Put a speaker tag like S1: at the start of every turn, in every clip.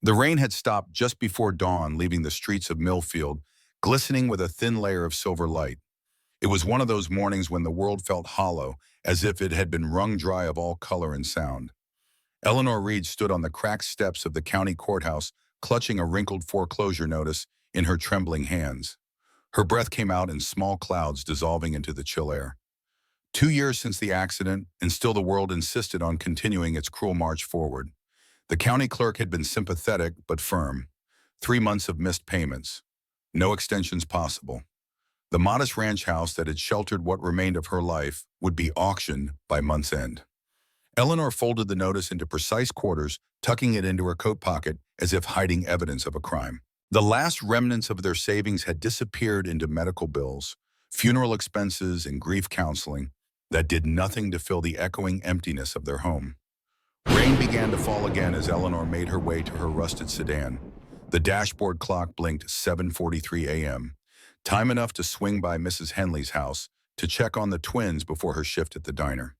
S1: The rain had stopped just before dawn, leaving the streets of Millfield glistening with a thin layer of silver light. It was one of those mornings when the world felt hollow, as if it had been wrung dry of all color and sound. Eleanor Reed stood on the cracked steps of the county courthouse, clutching a wrinkled foreclosure notice in her trembling hands. Her breath came out in small clouds dissolving into the chill air. 2 years since the accident, and still the world insisted on continuing its cruel march forward. The county clerk had been sympathetic but firm. 3 months of missed payments. No extensions possible. The modest ranch house that had sheltered what remained of her life would be auctioned by month's end. Eleanor folded the notice into precise quarters, tucking it into her coat pocket as if hiding evidence of a crime. The last remnants of their savings had disappeared into medical bills, funeral expenses, and grief counseling that did nothing to fill the echoing emptiness of their home. Rain began to fall again as Eleanor made her way to her rusted sedan. The dashboard clock blinked 7:43 a.m., time enough to swing by Mrs. Henley's house to check on the twins before her shift at the diner.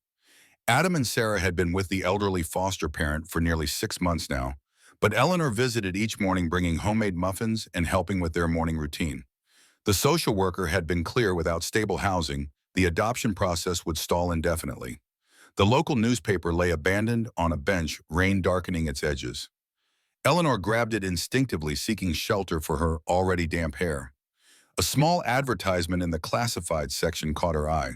S1: Adam and Sarah had been with the elderly foster parent for nearly 6 months now, but Eleanor visited each morning bringing homemade muffins and helping with their morning routine. The social worker had been clear without stable housing, the adoption process would stall indefinitely. The local newspaper lay abandoned on a bench, rain darkening its edges. Eleanor grabbed it instinctively, seeking shelter for her already damp hair. A small advertisement in the classified section caught her eye.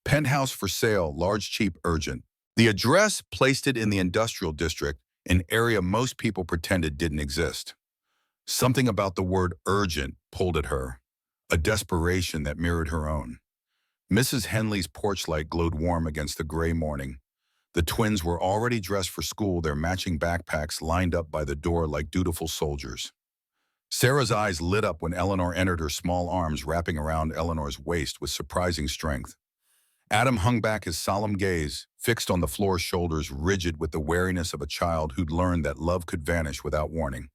S1: Penthouse for sale, large, cheap, urgent. The address placed it in the industrial district, an area most people pretended didn't exist. Something about the word urgent pulled at her, a desperation that mirrored her own. Mrs. Henley's porch light glowed warm against the gray morning. The twins were already dressed for school, their matching backpacks lined up by the door like dutiful soldiers. Sarah's eyes lit up when Eleanor entered, her small arms wrapping around Eleanor's waist with surprising strength. Adam hung back his solemn gaze, fixed on the floor's shoulders, rigid with the wariness of a child who'd learned that love could vanish without warning.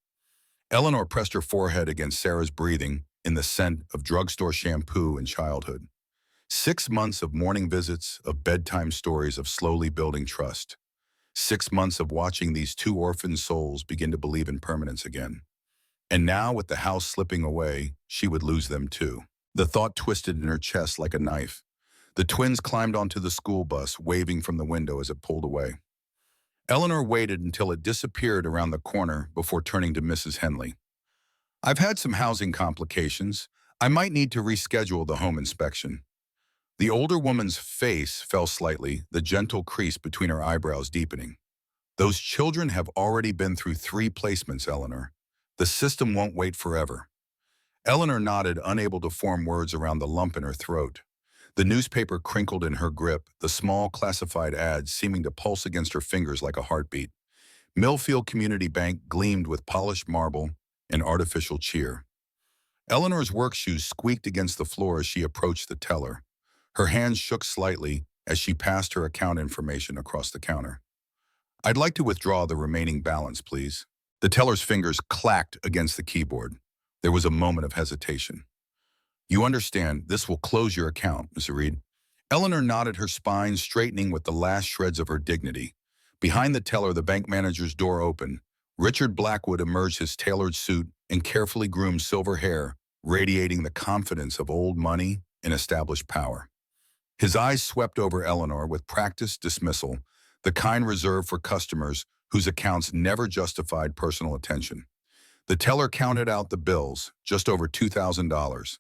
S1: Eleanor pressed her forehead against Sarah's breathing in the scent of drugstore shampoo and childhood. 6 months of morning visits, of bedtime stories, of slowly building trust. 6 months of watching these two orphan souls begin to believe in permanence again. And now, with the house slipping away, she would lose them too. The thought twisted in her chest like a knife. The twins climbed onto the school bus, waving from the window as it pulled away. Eleanor waited until it disappeared around the corner before turning to Mrs. Henley. "I've had some housing complications. I might need to reschedule the home inspection." The older woman's face fell slightly, the gentle crease between her eyebrows deepening. "Those children have already been through 3 placements, Eleanor. The system won't wait forever." Eleanor nodded, unable to form words around the lump in her throat. The newspaper crinkled in her grip, the small classified ads seeming to pulse against her fingers like a heartbeat. Millfield Community Bank gleamed with polished marble and artificial cheer. Eleanor's work shoes squeaked against the floor as she approached the teller. Her hands shook slightly as she passed her account information across the counter. "I'd like to withdraw the remaining balance, please." The teller's fingers clacked against the keyboard. There was a moment of hesitation. "You understand, this will close your account, Miss Reed." Eleanor nodded, her spine straightening with the last shreds of her dignity. Behind the teller, the bank manager's door opened. Richard Blackwood emerged, his tailored suit and carefully groomed silver hair, radiating the confidence of old money and established power. His eyes swept over Eleanor with practiced dismissal, the kind reserved for customers whose accounts never justified personal attention. The teller counted out the bills, just over $2,000.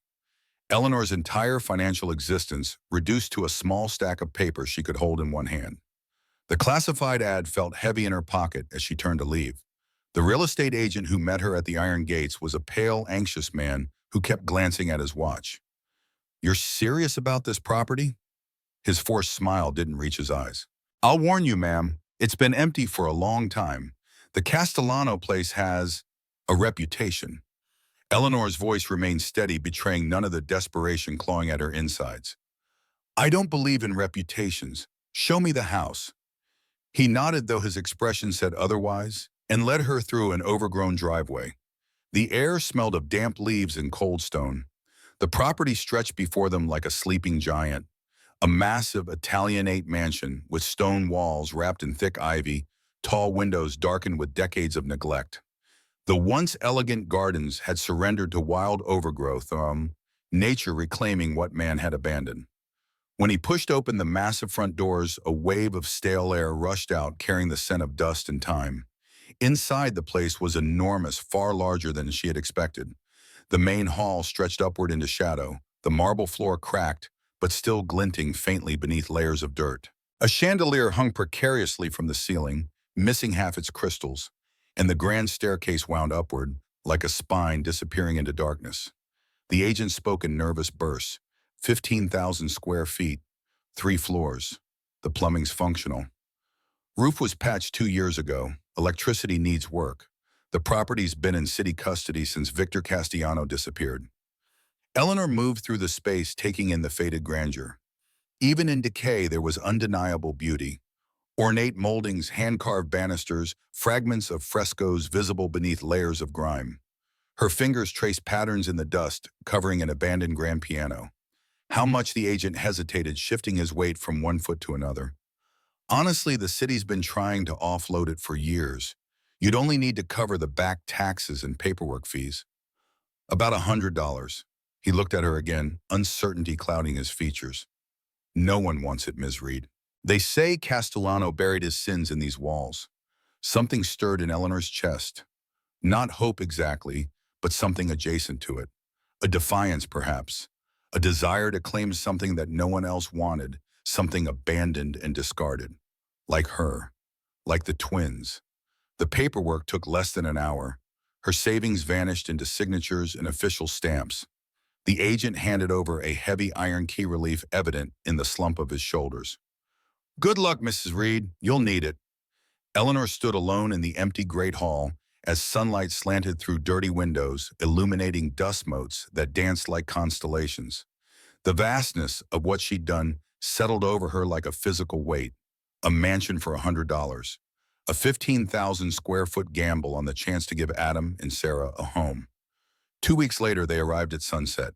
S1: Eleanor's entire financial existence reduced to a small stack of paper she could hold in one hand. The classified ad felt heavy in her pocket as she turned to leave. The real estate agent who met her at the iron gates was a pale, anxious man who kept glancing at his watch. "You're serious about this property?" His forced smile didn't reach his eyes. "I'll warn you, ma'am, it's been empty for a long time. The Castellano place has a reputation." Eleanor's voice remained steady, betraying none of the desperation clawing at her insides. "I don't believe in reputations. Show me the house." He nodded, though his expression said otherwise, and led her through an overgrown driveway. The air smelled of damp leaves and cold stone. The property stretched before them like a sleeping giant, a massive Italianate mansion with stone walls wrapped in thick ivy, tall windows darkened with decades of neglect. The once elegant gardens had surrendered to wild overgrowth, nature reclaiming what man had abandoned. When he pushed open the massive front doors, a wave of stale air rushed out, carrying the scent of dust and time. Inside, the place was enormous, far larger than she had expected. The main hall stretched upward into shadow, the marble floor cracked, but still glinting faintly beneath layers of dirt. A chandelier hung precariously from the ceiling, missing half its crystals, and the grand staircase wound upward, like a spine disappearing into darkness. The agent spoke in nervous bursts. 15,000 square feet, 3 floors. The plumbing's functional. Roof was patched 2 years ago. Electricity needs work. The property's been in city custody since Victor Castellano disappeared. Eleanor moved through the space, taking in the faded grandeur. Even in decay, there was undeniable beauty. Ornate moldings, hand-carved banisters, fragments of frescoes visible beneath layers of grime. Her fingers traced patterns in the dust, covering an abandoned grand piano. How much the agent hesitated, shifting his weight from one foot to another. Honestly, the city's been trying to offload it for years. You'd only need to cover the back taxes and paperwork fees. About $100. He looked at her again, uncertainty clouding his features. No one wants it, Ms. Reed. They say Castellano buried his sins in these walls. Something stirred in Eleanor's chest. Not hope exactly, but something adjacent to it. A defiance, perhaps. A desire to claim something that no one else wanted, something abandoned and discarded. Like her. Like the twins. The paperwork took less than an hour. Her savings vanished into signatures and official stamps. The agent handed over a heavy iron key relief evident in the slump of his shoulders. Good luck, Mrs. Reed. You'll need it. Eleanor stood alone in the empty great hall as sunlight slanted through dirty windows, illuminating dust motes that danced like constellations. The vastness of what she'd done settled over her like a physical weight. A mansion for $100. A 15,000 square foot gamble on the chance to give Adam and Sarah a home. 2 weeks later, they arrived at Sunset.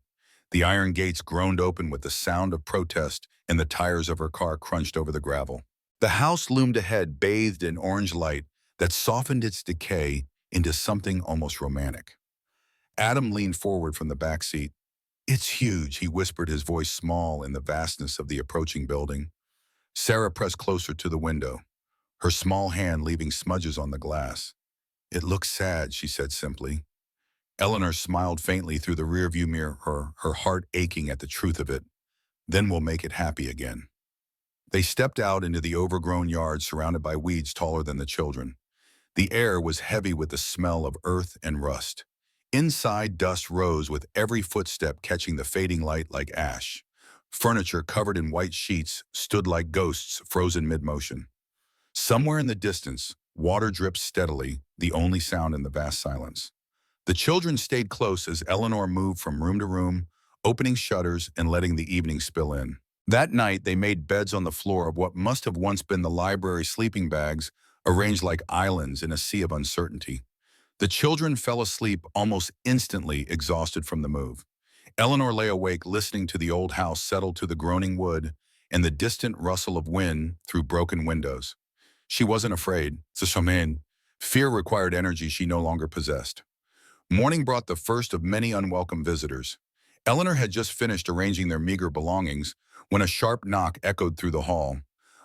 S1: The iron gates groaned open with the sound of protest, and the tires of her car crunched over the gravel. The house loomed ahead, bathed in orange light that softened its decay into something almost romantic. Adam leaned forward from the back seat. It's huge, he whispered, his voice small in the vastness of the approaching building. Sarah pressed closer to the window, her small hand leaving smudges on the glass. It looks sad, she said simply. Eleanor smiled faintly through the rearview mirror, her heart aching at the truth of it. Then we'll make it happy again. They stepped out into the overgrown yard surrounded by weeds taller than the children. The air was heavy with the smell of earth and rust. Inside, dust rose with every footstep catching the fading light like ash. Furniture covered in white sheets stood like ghosts frozen mid-motion. Somewhere in the distance, water dripped steadily, the only sound in the vast silence. The children stayed close as Eleanor moved from room to room, opening shutters and letting the evening spill in. That night, they made beds on the floor of what must have once been the library sleeping bags, arranged like islands in a sea of uncertainty. The children fell asleep almost instantly, exhausted from the move. Eleanor lay awake, listening to the old house settle to the groaning wood and the distant rustle of wind through broken windows. She wasn't afraid. Fear required energy she no longer possessed. Morning brought the first of many unwelcome visitors. Eleanor had just finished arranging their meager belongings when a sharp knock echoed through the hall.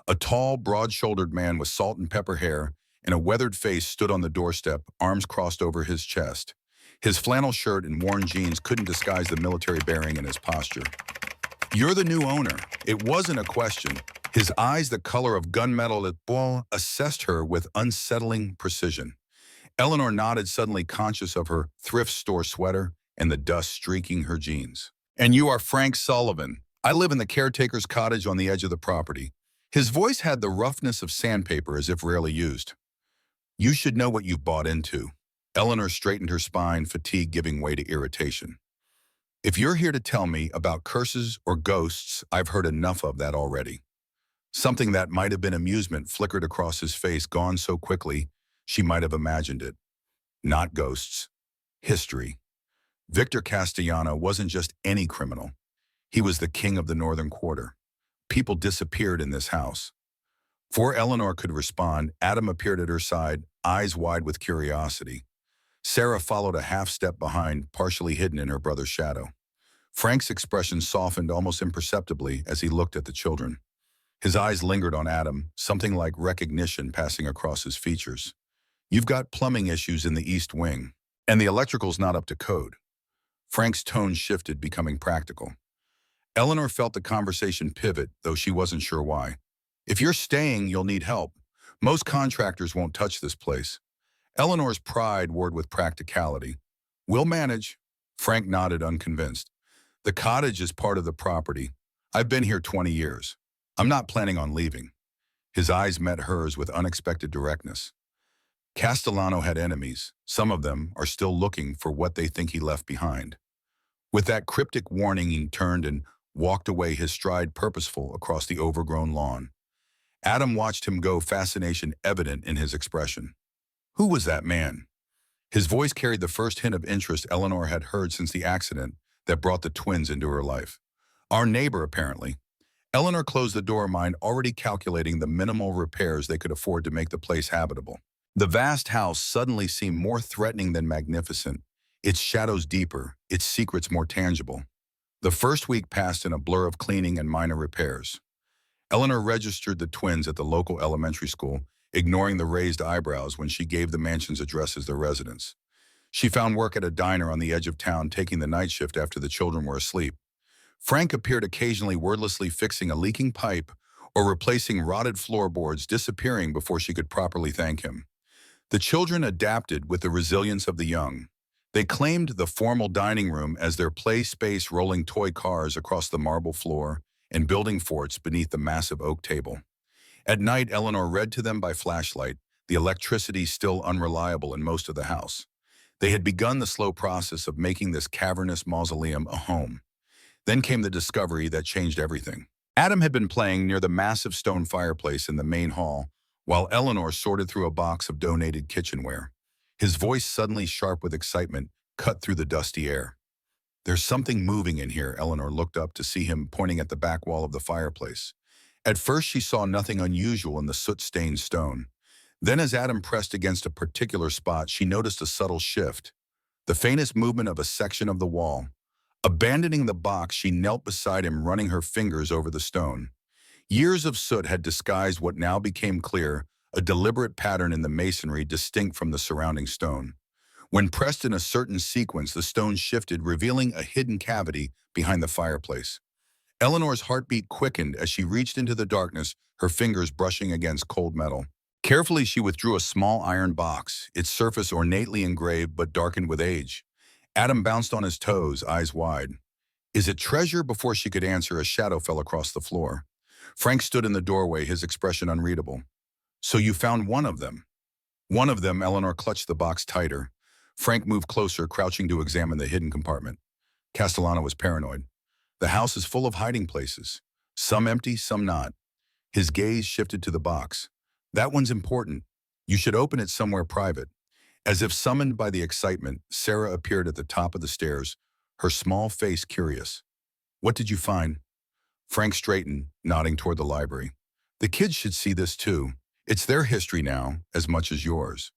S1: A tall, broad-shouldered man with salt and pepper hair and a weathered face stood on the doorstep, arms crossed over his chest. His flannel shirt and worn jeans couldn't disguise the military bearing in his posture. You're the new owner. It wasn't a question. His eyes, the color of gunmetal at ball, assessed her with unsettling precision. Eleanor nodded, suddenly conscious of her thrift store sweater and the dust streaking her jeans. And you are Frank Sullivan. I live in the caretaker's cottage on the edge of the property. His voice had the roughness of sandpaper, as if rarely used. You should know what you've bought into. Eleanor straightened her spine, fatigue giving way to irritation. If you're here to tell me about curses or ghosts, I've heard enough of that already. Something that might have been amusement flickered across his face, gone so quickly she might have imagined it. Not ghosts. History. Victor Castellano wasn't just any criminal. He was the king of the Northern Quarter. People disappeared in this house. Before Eleanor could respond, Adam appeared at her side, eyes wide with curiosity. Sarah followed a half step behind, partially hidden in her brother's shadow. Frank's expression softened almost imperceptibly as he looked at the children. His eyes lingered on Adam, something like recognition passing across his features. "You've got plumbing issues in the East Wing, and the electrical's not up to code." Frank's tone shifted, becoming practical. Eleanor felt the conversation pivot, though she wasn't sure why. "If you're staying, you'll need help. Most contractors won't touch this place." Eleanor's pride warred with practicality. "We'll manage." Frank nodded, unconvinced. "The cottage is part of the property. I've been here 20 years. I'm not planning on leaving." His eyes met hers with unexpected directness. Castellano had enemies. Some of them are still looking for what they think he left behind. With that cryptic warning, he turned and walked away, his stride purposeful across the overgrown lawn. Adam watched him go, fascination evident in his expression. Who was that man? His voice carried the first hint of interest Eleanor had heard since the accident that brought the twins into her life. Our neighbor, apparently. Eleanor closed the door, mind already calculating the minimal repairs they could afford to make the place habitable. The vast house suddenly seemed more threatening than magnificent, its shadows deeper, its secrets more tangible. The first week passed in a blur of cleaning and minor repairs. Eleanor registered the twins at the local elementary school, ignoring the raised eyebrows when she gave the mansion's address as their residence. She found work at a diner on the edge of town, taking the night shift after the children were asleep. Frank appeared occasionally, wordlessly fixing a leaking pipe or replacing rotted floorboards, disappearing before she could properly thank him. The children adapted with the resilience of the young. They claimed the formal dining room as their play space, rolling toy cars across the marble floor and building forts beneath the massive oak table. At night, Eleanor read to them by flashlight, the electricity still unreliable in most of the house. They had begun the slow process of making this cavernous mausoleum a home. Then came the discovery that changed everything. Adam had been playing near the massive stone fireplace in the main hall, while Eleanor sorted through a box of donated kitchenware. His voice, suddenly sharp with excitement, cut through the dusty air. "There's something moving in here." Eleanor looked up to see him pointing at the back wall of the fireplace. At first, she saw nothing unusual in the soot-stained stone. Then, as Adam pressed against a particular spot, she noticed a subtle shift, the faintest movement of a section of the wall. Abandoning the box, she knelt beside him, running her fingers over the stone. Years of soot had disguised what now became clear, a deliberate pattern in the masonry distinct from the surrounding stone. When pressed in a certain sequence, the stone shifted, revealing a hidden cavity behind the fireplace. Eleanor's heartbeat quickened as she reached into the darkness, her fingers brushing against cold metal. Carefully, she withdrew a small iron box, its surface ornately engraved but darkened with age. Adam bounced on his toes, eyes wide. "Is it treasure?" Before she could answer, a shadow fell across the floor. Frank stood in the doorway, his expression unreadable. "So you found one of them?" "One of them." Eleanor clutched the box tighter. Frank moved closer, crouching to examine the hidden compartment. Castellano was paranoid. "The house is full of hiding places. Some empty, some not." His gaze shifted to the box. "That one's important. You should open it somewhere private." As if summoned by the excitement, Sarah appeared at the top of the stairs, her small face curious. "What did you find?" Frank straightened, nodding toward the library. "The kids should see this too. It's their history now, as much as yours."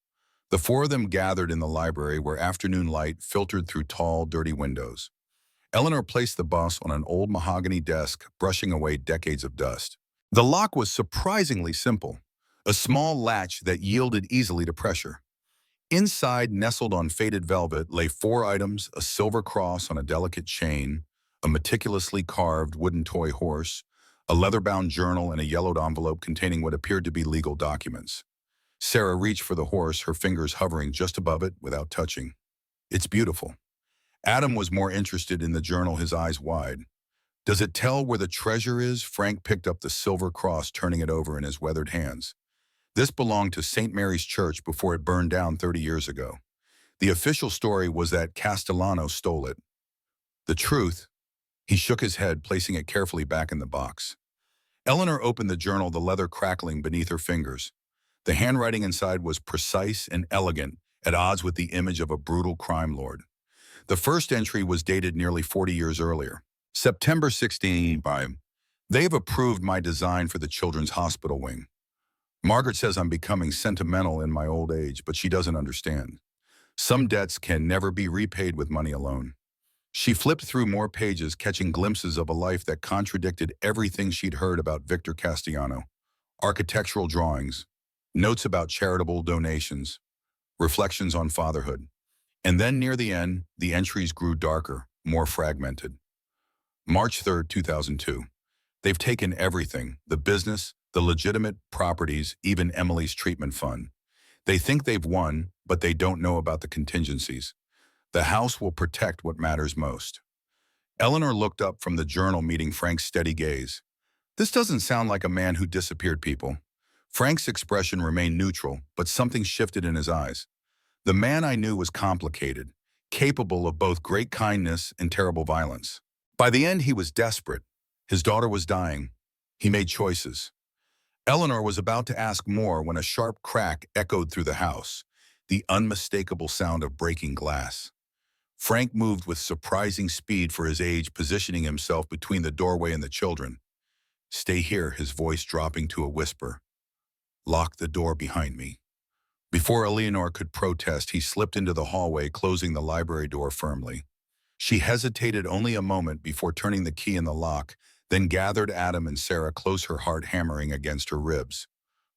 S1: The four of them gathered in the library where afternoon light filtered through tall, dirty windows. Eleanor placed the box on an old mahogany desk, brushing away decades of dust. The lock was surprisingly simple, a small latch that yielded easily to pressure. Inside, nestled on faded velvet, lay 4 items: a silver cross on a delicate chain, a meticulously carved wooden toy horse, a leather-bound journal, and a yellowed envelope containing what appeared to be legal documents. Sarah reached for the horse, her fingers hovering just above it without touching. "It's beautiful." Adam was more interested in the journal, his eyes wide. "Does it tell where the treasure is?" Frank picked up the silver cross, turning it over in his weathered hands. This belonged to St. Mary's Church before it burned down 30 years ago. The official story was that Castellano stole it. The truth? He shook his head, placing it carefully back in the box. Eleanor opened the journal, the leather crackling beneath her fingers. The handwriting inside was precise and elegant, at odds with the image of a brutal crime lord. The first entry was dated nearly 40 years earlier. September 16. "They've approved my design for the children's hospital wing. Margaret says I'm becoming sentimental in my old age, but she doesn't understand. Some debts can never be repaid with money alone. She flipped through more pages, catching glimpses of a life that contradicted everything she'd heard about Victor Castellano. Architectural drawings, notes about charitable donations, reflections on fatherhood. And then near the end, the entries grew darker, more fragmented. March 3rd, 2002. They've taken everything, the business, the legitimate properties, even Emily's treatment fund. They think they've won, but they don't know about the contingencies. The house will protect what matters most. Eleanor looked up from the journal, meeting Frank's steady gaze. This doesn't sound like a man who disappeared people. Frank's expression remained neutral, but something shifted in his eyes. The man I knew was complicated, capable of both great kindness and terrible violence. By the end, he was desperate. His daughter was dying. He made choices. Eleanor was about to ask more when a sharp crack echoed through the house, the unmistakable sound of breaking glass. Frank moved with surprising speed for his age, positioning himself between the doorway and the children. "Stay here," his voice dropping to a whisper. "Lock the door behind me." Before Eleanor could protest, he slipped into the hallway, closing the library door firmly. She hesitated only a moment before turning the key in the lock, then gathered Adam and Sarah close, her heart hammering against her ribs.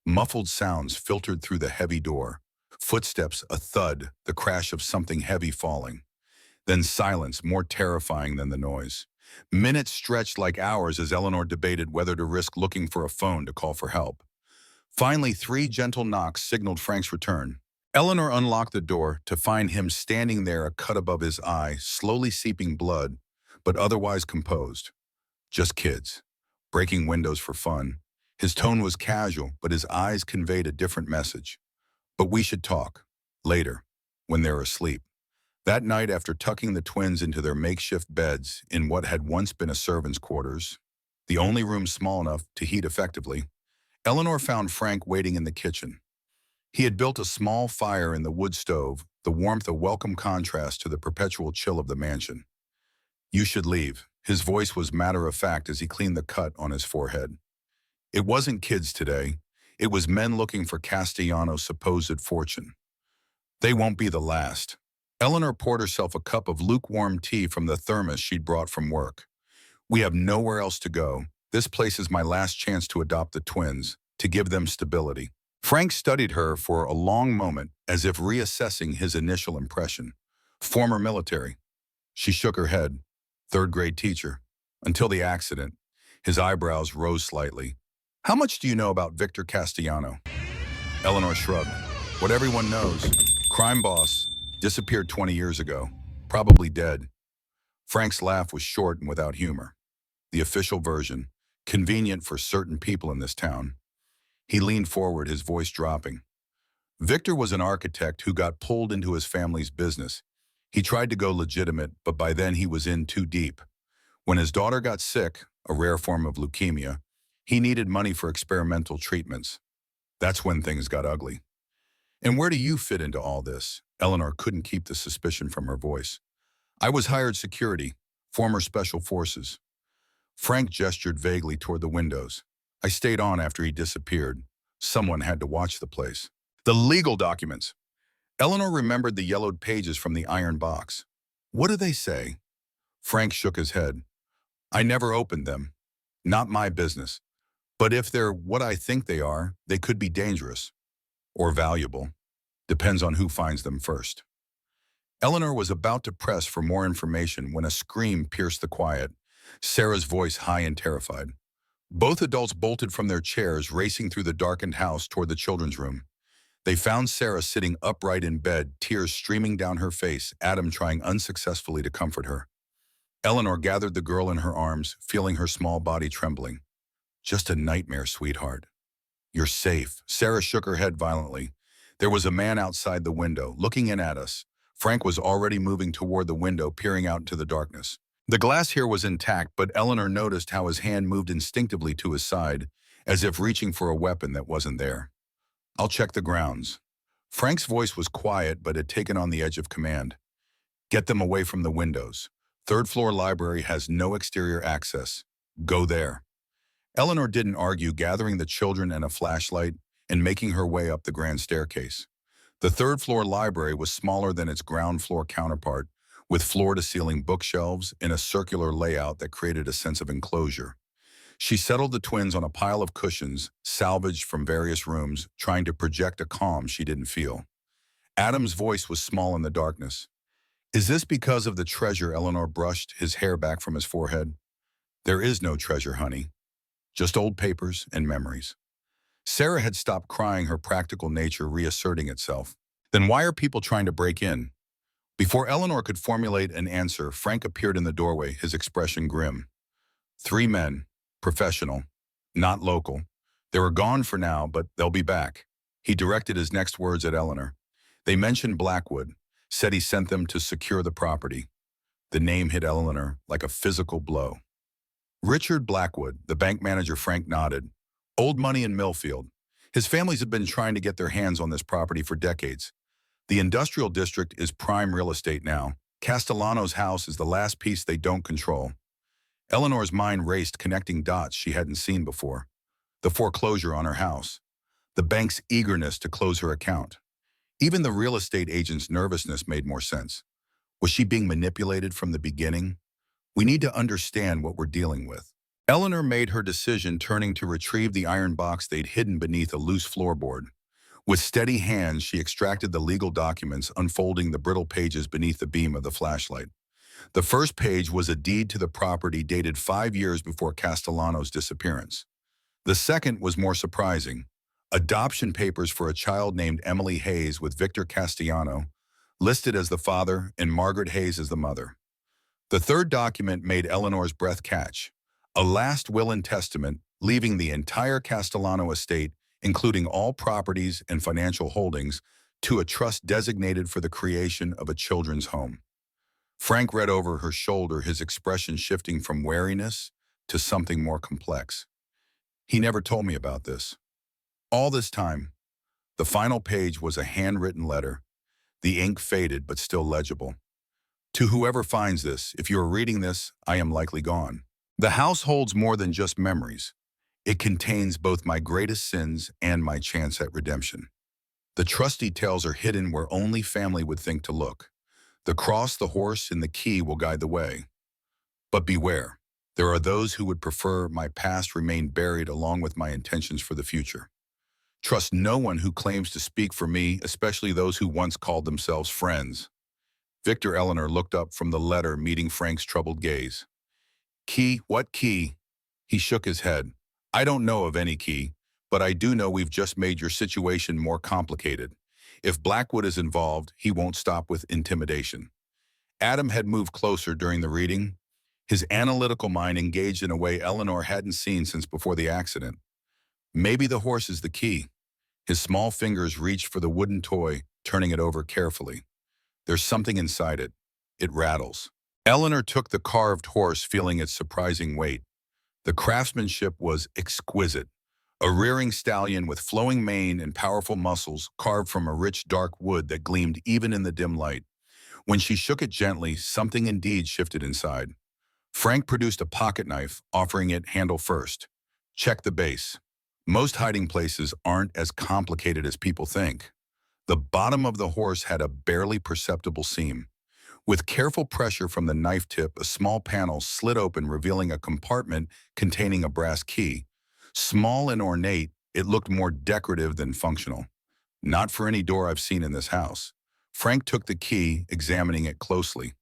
S1: Muffled sounds filtered through the heavy door. Footsteps, a thud, the crash of something heavy falling. Then silence, more terrifying than the noise. Minutes stretched like hours as Eleanor debated whether to risk looking for a phone to call for help. Finally, 3 gentle knocks signaled Frank's return. Eleanor unlocked the door to find him standing there, a cut above his eye, slowly seeping blood, but otherwise composed. Just kids, breaking windows for fun. His tone was casual, but his eyes conveyed a different message. "But we should talk. Later, when they're asleep." That night, after tucking the twins into their makeshift beds in what had once been a servant's quarters, the only room small enough to heat effectively, Eleanor found Frank waiting in the kitchen. He had built a small fire in the wood stove, the warmth a welcome contrast to the perpetual chill of the mansion. "You should leave." His voice was matter-of-fact as he cleaned the cut on his forehead. It wasn't kids today. It was men looking for Castellano's supposed fortune. "They won't be the last." Eleanor poured herself a cup of lukewarm tea from the thermos she'd brought from work. "We have nowhere else to go. This place is my last chance to adopt the twins, to give them stability." Frank studied her for a long moment, as if reassessing his initial impression. "Former military." She shook her head. "Third-grade teacher. Until the accident." His eyebrows rose slightly. "How much do you know about Victor Castellano?" Eleanor shrugged. "What everyone knows. Crime boss. Disappeared 20 years ago. Probably dead." Frank's laugh was short and without humor. The official version. Convenient for certain people in this town. He leaned forward, his voice dropping. "Victor was an architect who got pulled into his family's business. He tried to go legitimate, but by then he was in too deep. When his daughter got sick, a rare form of leukemia, he needed money for experimental treatments. That's when things got ugly." "And where do you fit into all this?" Eleanor couldn't keep the suspicion from her voice. "I was hired security, former special forces." Frank gestured vaguely toward the windows. "I stayed on after he disappeared. Someone had to watch the place." "The legal documents." Eleanor remembered the yellowed pages from the iron box. "What do they say?" Frank shook his head. "I never opened them. Not my business. But if they're what I think they are, they could be dangerous. Or valuable. Depends on who finds them first." Eleanor was about to press for more information when a scream pierced the quiet, Sarah's voice high and terrified. Both adults bolted from their chairs, racing through the darkened house toward the children's room. They found Sarah sitting upright in bed, tears streaming down her face, Adam trying unsuccessfully to comfort her. Eleanor gathered the girl in her arms, feeling her small body trembling. "Just a nightmare, sweetheart. You're safe." Sarah shook her head violently. There was a man outside the window, looking in at us. Frank was already moving toward the window, peering out into the darkness. The glass here was intact, but Eleanor noticed how his hand moved instinctively to his side, as if reaching for a weapon that wasn't there. "I'll check the grounds." Frank's voice was quiet, but had taken on the edge of command. "Get them away from the windows. Third-floor library has no exterior access. Go there." Eleanor didn't argue, gathering the children and a flashlight and making her way up the grand staircase. The third-floor library was smaller than its ground-floor counterpart, with floor-to-ceiling bookshelves in a circular layout that created a sense of enclosure. She settled the twins on a pile of cushions, salvaged from various rooms, trying to project a calm she didn't feel. Adam's voice was small in the darkness. "Is this because of the treasure?" Eleanor brushed his hair back from his forehead. "There is no treasure, honey. Just old papers and memories." Sarah had stopped crying, her practical nature reasserting itself. "Then why are people trying to break in?" Before Eleanor could formulate an answer, Frank appeared in the doorway, his expression grim. Three men, professional, not local. They were gone for now, but they'll be back. He directed his next words at Eleanor. They mentioned Blackwood, said he sent them to secure the property. The name hit Eleanor like a physical blow. Richard Blackwood, the bank manager. Frank nodded. Old money in Millfield. His families have been trying to get their hands on this property for decades. The industrial district is prime real estate now. Castellano's house is the last piece they don't control. Eleanor's mind raced, connecting dots she hadn't seen before. The foreclosure on her house. The bank's eagerness to close her account. Even the real estate agent's nervousness made more sense. Was she being manipulated from the beginning? We need to understand what we're dealing with. Eleanor made her decision, turning to retrieve the iron box they'd hidden beneath a loose floorboard. With steady hands, she extracted the legal documents, unfolding the brittle pages beneath the beam of the flashlight. The first page was a deed to the property dated 5 years before Castellano's disappearance. The second was more surprising. Adoption papers for a child named Emily Hayes, with Victor Castellano listed as the father and Margaret Hayes as the mother. The third document made Eleanor's breath catch. A last will and testament, leaving the entire Castellano estate, including all properties and financial holdings, to a trust designated for the creation of a children's home. Frank read over her shoulder, his expression shifting from wariness to something more complex. He never told me about this. All this time. The final page was a handwritten letter, the ink faded but still legible. To whoever finds this, if you are reading this, I am likely gone. The house holds more than just memories. It contains both my greatest sins and my chance at redemption. The trust details are hidden where only family would think to look. The cross, the horse, and the key will guide the way. But beware, there are those who would prefer my past remain buried along with my intentions for the future. Trust no one who claims to speak for me, especially those who once called themselves friends. Victor. Eleanor looked up from the letter, meeting Frank's troubled gaze. Key? What key? He shook his head. I don't know of any key, but I do know we've just made your situation more complicated. If Blackwood is involved, he won't stop with intimidation. Adam had moved closer during the reading, his analytical mind engaged in a way Eleanor hadn't seen since before the accident. Maybe the horse is the key. His small fingers reached for the wooden toy, turning it over carefully. There's something inside it. It rattles. Eleanor took the carved horse, feeling its surprising weight. The craftsmanship was exquisite. A rearing stallion with flowing mane and powerful muscles, carved from a rich dark wood that gleamed even in the dim light. When she shook it gently, something indeed shifted inside. Frank produced a pocket knife, offering it handle first. Check the base. Most hiding places aren't as complicated as people think. The bottom of the horse had a barely perceptible seam. With careful pressure from the knife tip, a small panel slid open, revealing a compartment containing a brass key. Small and ornate, it looked more decorative than functional. Not for any door I've seen in this house. Frank took the key, examining it closely.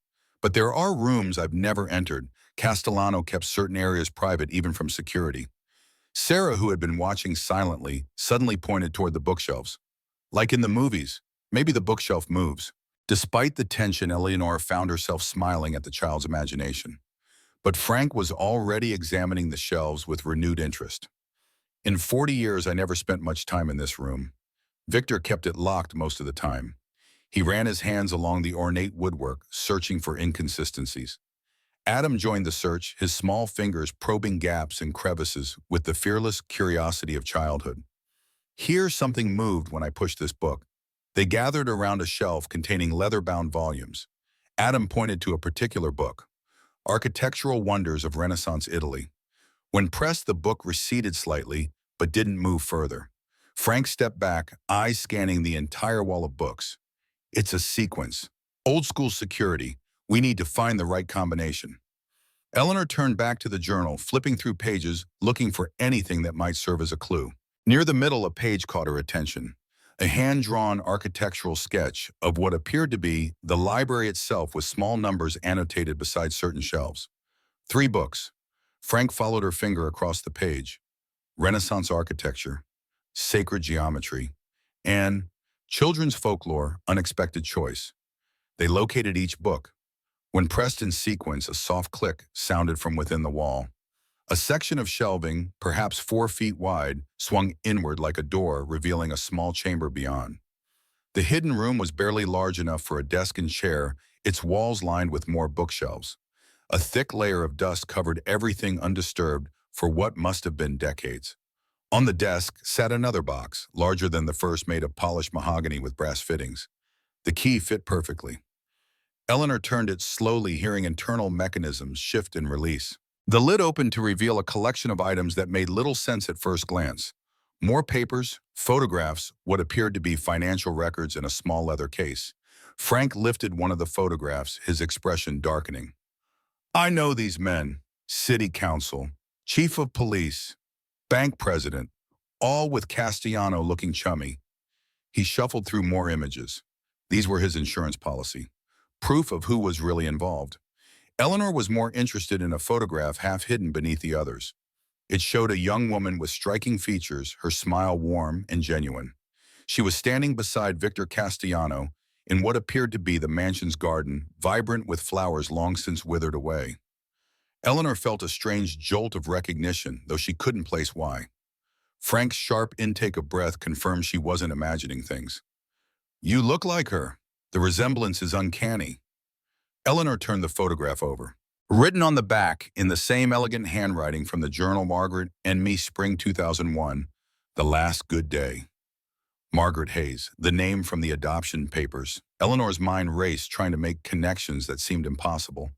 S1: But there are rooms I've never entered. Castellano kept certain areas private, even from security. Sarah, who had been watching silently, suddenly pointed toward the bookshelves. Like in the movies, maybe the bookshelf moves. Despite the tension, Eleanor found herself smiling at the child's imagination. But Frank was already examining the shelves with renewed interest. In 40 years, I never spent much time in this room. Victor kept it locked most of the time. He ran his hands along the ornate woodwork, searching for inconsistencies. Adam joined the search, his small fingers probing gaps and crevices with the fearless curiosity of childhood. Here, something moved when I pushed this book. They gathered around a shelf containing leather-bound volumes. Adam pointed to a particular book, Architectural Wonders of Renaissance Italy. When pressed, the book receded slightly, but didn't move further. Frank stepped back, eyes scanning the entire wall of books. It's a sequence. Old school security. We need to find the right combination. Eleanor turned back to the journal, flipping through pages, looking for anything that might serve as a clue. Near the middle, a page caught her attention. A hand-drawn architectural sketch of what appeared to be the library itself with small numbers annotated beside certain shelves. 3 books. Frank followed her finger across the page. Renaissance architecture, sacred geometry, and children's folklore, unexpected choice. They located each book. When pressed in sequence, a soft click sounded from within the wall. A section of shelving, perhaps 4 feet wide, swung inward like a door, revealing a small chamber beyond. The hidden room was barely large enough for a desk and chair, its walls lined with more bookshelves. A thick layer of dust covered everything undisturbed for what must have been decades. On the desk sat another box, larger than the first, made of polished mahogany with brass fittings. The key fit perfectly. Eleanor turned it slowly, hearing internal mechanisms shift and release. The lid opened to reveal a collection of items that made little sense at first glance. More papers, photographs, what appeared to be financial records in a small leather case. Frank lifted one of the photographs, his expression darkening. I know these men. City council, chief of police, bank president, all with Castellano looking chummy. He shuffled through more images. These were his insurance policy. Proof of who was really involved. Eleanor was more interested in a photograph half hidden beneath the others. It showed a young woman with striking features, her smile warm and genuine. She was standing beside Victor Castellano in what appeared to be the mansion's garden, vibrant with flowers long since withered away. Eleanor felt a strange jolt of recognition, though she couldn't place why. Frank's sharp intake of breath confirmed she wasn't imagining things. You look like her. The resemblance is uncanny. Eleanor turned the photograph over. Written on the back, in the same elegant handwriting from the journal Margaret and Me, Spring 2001, The Last Good Day. Margaret Hayes, the name from the adoption papers. Eleanor's mind raced, trying to make connections that seemed impossible.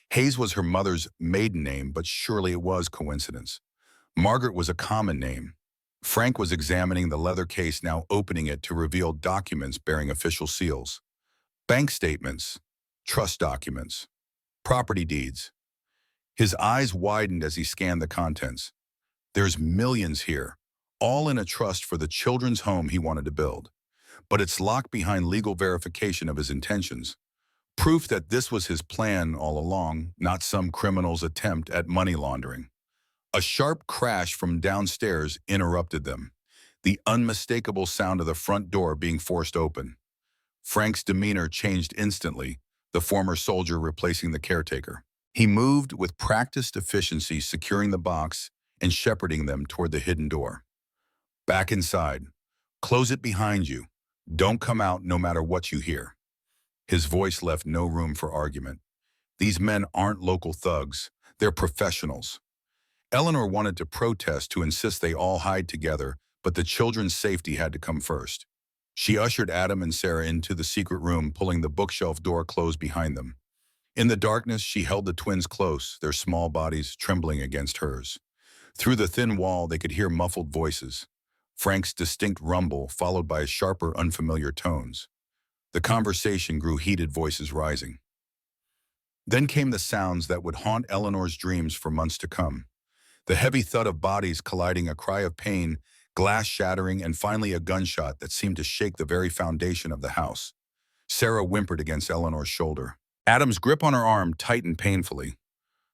S1: Hayes was her mother's maiden name, but surely it was coincidence. Margaret was a common name. Frank was examining the leather case, now opening it to reveal documents bearing official seals. Bank statements, trust documents, property deeds. His eyes widened as he scanned the contents. There's millions here, all in a trust for the children's home he wanted to build. But it's locked behind legal verification of his intentions. Proof that this was his plan all along, not some criminal's attempt at money laundering. A sharp crash from downstairs interrupted them, the unmistakable sound of the front door being forced open. Frank's demeanor changed instantly, the former soldier replacing the caretaker. He moved with practiced efficiency, securing the box and shepherding them toward the hidden door. Back inside. Close it behind you. Don't come out no matter what you hear. His voice left no room for argument. These men aren't local thugs. They're professionals. Eleanor wanted to protest, to insist they all hide together, but the children's safety had to come first. She ushered Adam and Sarah into the secret room, pulling the bookshelf door closed behind them. In the darkness, she held the twins close, their small bodies trembling against hers. Through the thin wall, they could hear muffled voices. Frank's distinct rumble, followed by sharper, unfamiliar tones. The conversation grew heated, voices rising. Then came the sounds that would haunt Eleanor's dreams for months to come. The heavy thud of bodies colliding, a cry of pain, glass shattering, and finally a gunshot that seemed to shake the very foundation of the house. Sarah whimpered against Eleanor's shoulder. Adam's grip on her arm tightened painfully.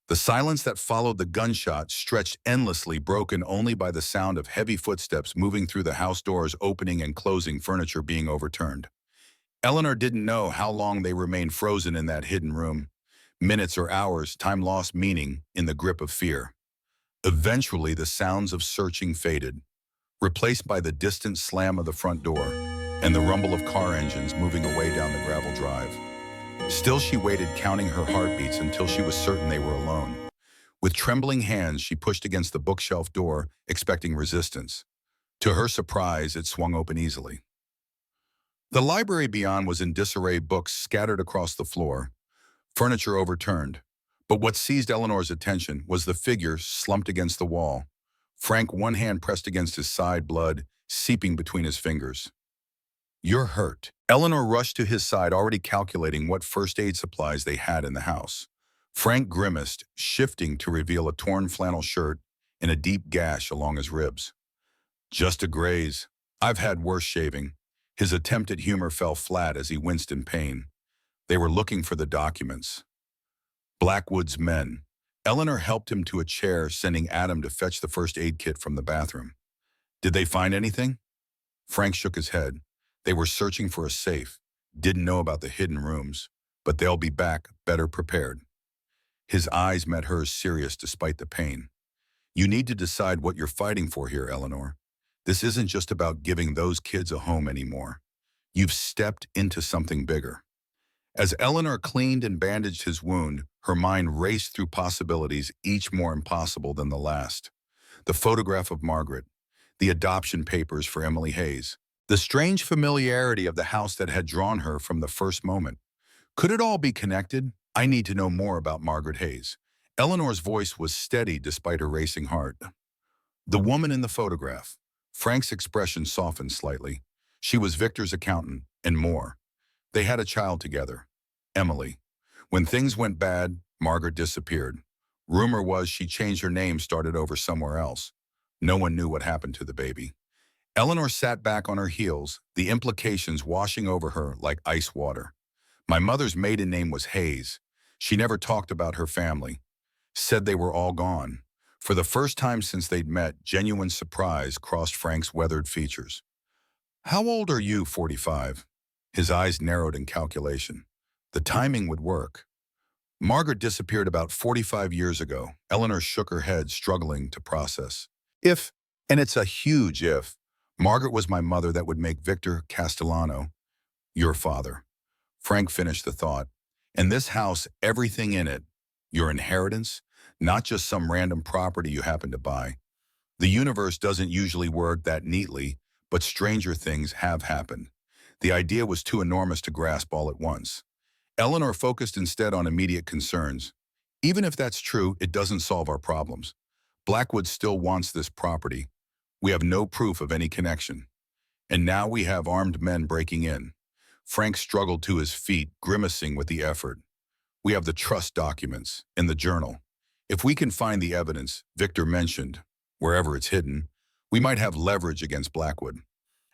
S1: The silence that followed the gunshot stretched endlessly, broken only by the sound of heavy footsteps moving through the house, doors opening and closing, furniture being overturned. Eleanor didn't know how long they remained frozen in that hidden room. Minutes or hours, time lost meaning in the grip of fear. Eventually, the sounds of searching faded, replaced by the distant slam of the front door and the rumble of car engines moving away down the gravel drive. Still, she waited, counting her heartbeats until she was certain they were alone. With trembling hands, she pushed against the bookshelf door, expecting resistance. To her surprise, it swung open easily. The library beyond was in disarray, books scattered across the floor, furniture overturned. But what seized Eleanor's attention was the figure slumped against the wall. Frank, one hand pressed against his side, blood seeping between his fingers. "You're hurt." Eleanor rushed to his side, already calculating what first aid supplies they had in the house. Frank grimaced, shifting to reveal a torn flannel shirt and a deep gash along his ribs. "Just a graze. I've had worse shaving." His attempt at humor fell flat as he winced in pain. They were looking for the documents. Blackwood's men. Eleanor helped him to a chair, sending Adam to fetch the first aid kit from the bathroom. "Did they find anything?" Frank shook his head. "They were searching for a safe. Didn't know about the hidden rooms. But they'll be back, better prepared." His eyes met hers, serious despite the pain. "You need to decide what you're fighting for here, Eleanor. This isn't just about giving those kids a home anymore. You've stepped into something bigger." As Eleanor cleaned and bandaged his wound, her mind raced through possibilities, each more impossible than the last. The photograph of Margaret, the adoption papers for Emily Hayes, the strange familiarity of the house that had drawn her from the first moment. Could it all be connected? "I need to know more about Margaret Hayes." Eleanor's voice was steady despite her racing heart. "The woman in the photograph." Frank's expression softened slightly. "She was Victor's accountant, and more. They had a child together, Emily. When things went bad, Margaret disappeared. Rumor was she changed her name, started over somewhere else. No one knew what happened to the baby." Eleanor sat back on her heels, the implications washing over her like ice water. "My mother's maiden name was Hayes. She never talked about her family. Said they were all gone." For the first time since they'd met, genuine surprise crossed Frank's weathered features. "How old are you, 45? His eyes narrowed in calculation. The timing would work. "Margaret disappeared about 45 years ago." Eleanor shook her head, struggling to process. "If, and it's a huge if, Margaret was my mother, that would make Victor Castellano your father." Frank finished the thought. "And this house, everything in it, your inheritance, not just some random property you happen to buy. The universe doesn't usually work that neatly, but stranger things have happened." The idea was too enormous to grasp all at once. Eleanor focused instead on immediate concerns. "Even if that's true, it doesn't solve our problems. Blackwood still wants this property. We have no proof of any connection. And now we have armed men breaking in." Frank struggled to his feet, grimacing with the effort. "We have the trust documents and the journal. If we can find the evidence Victor mentioned, wherever it's hidden, we might have leverage against Blackwood."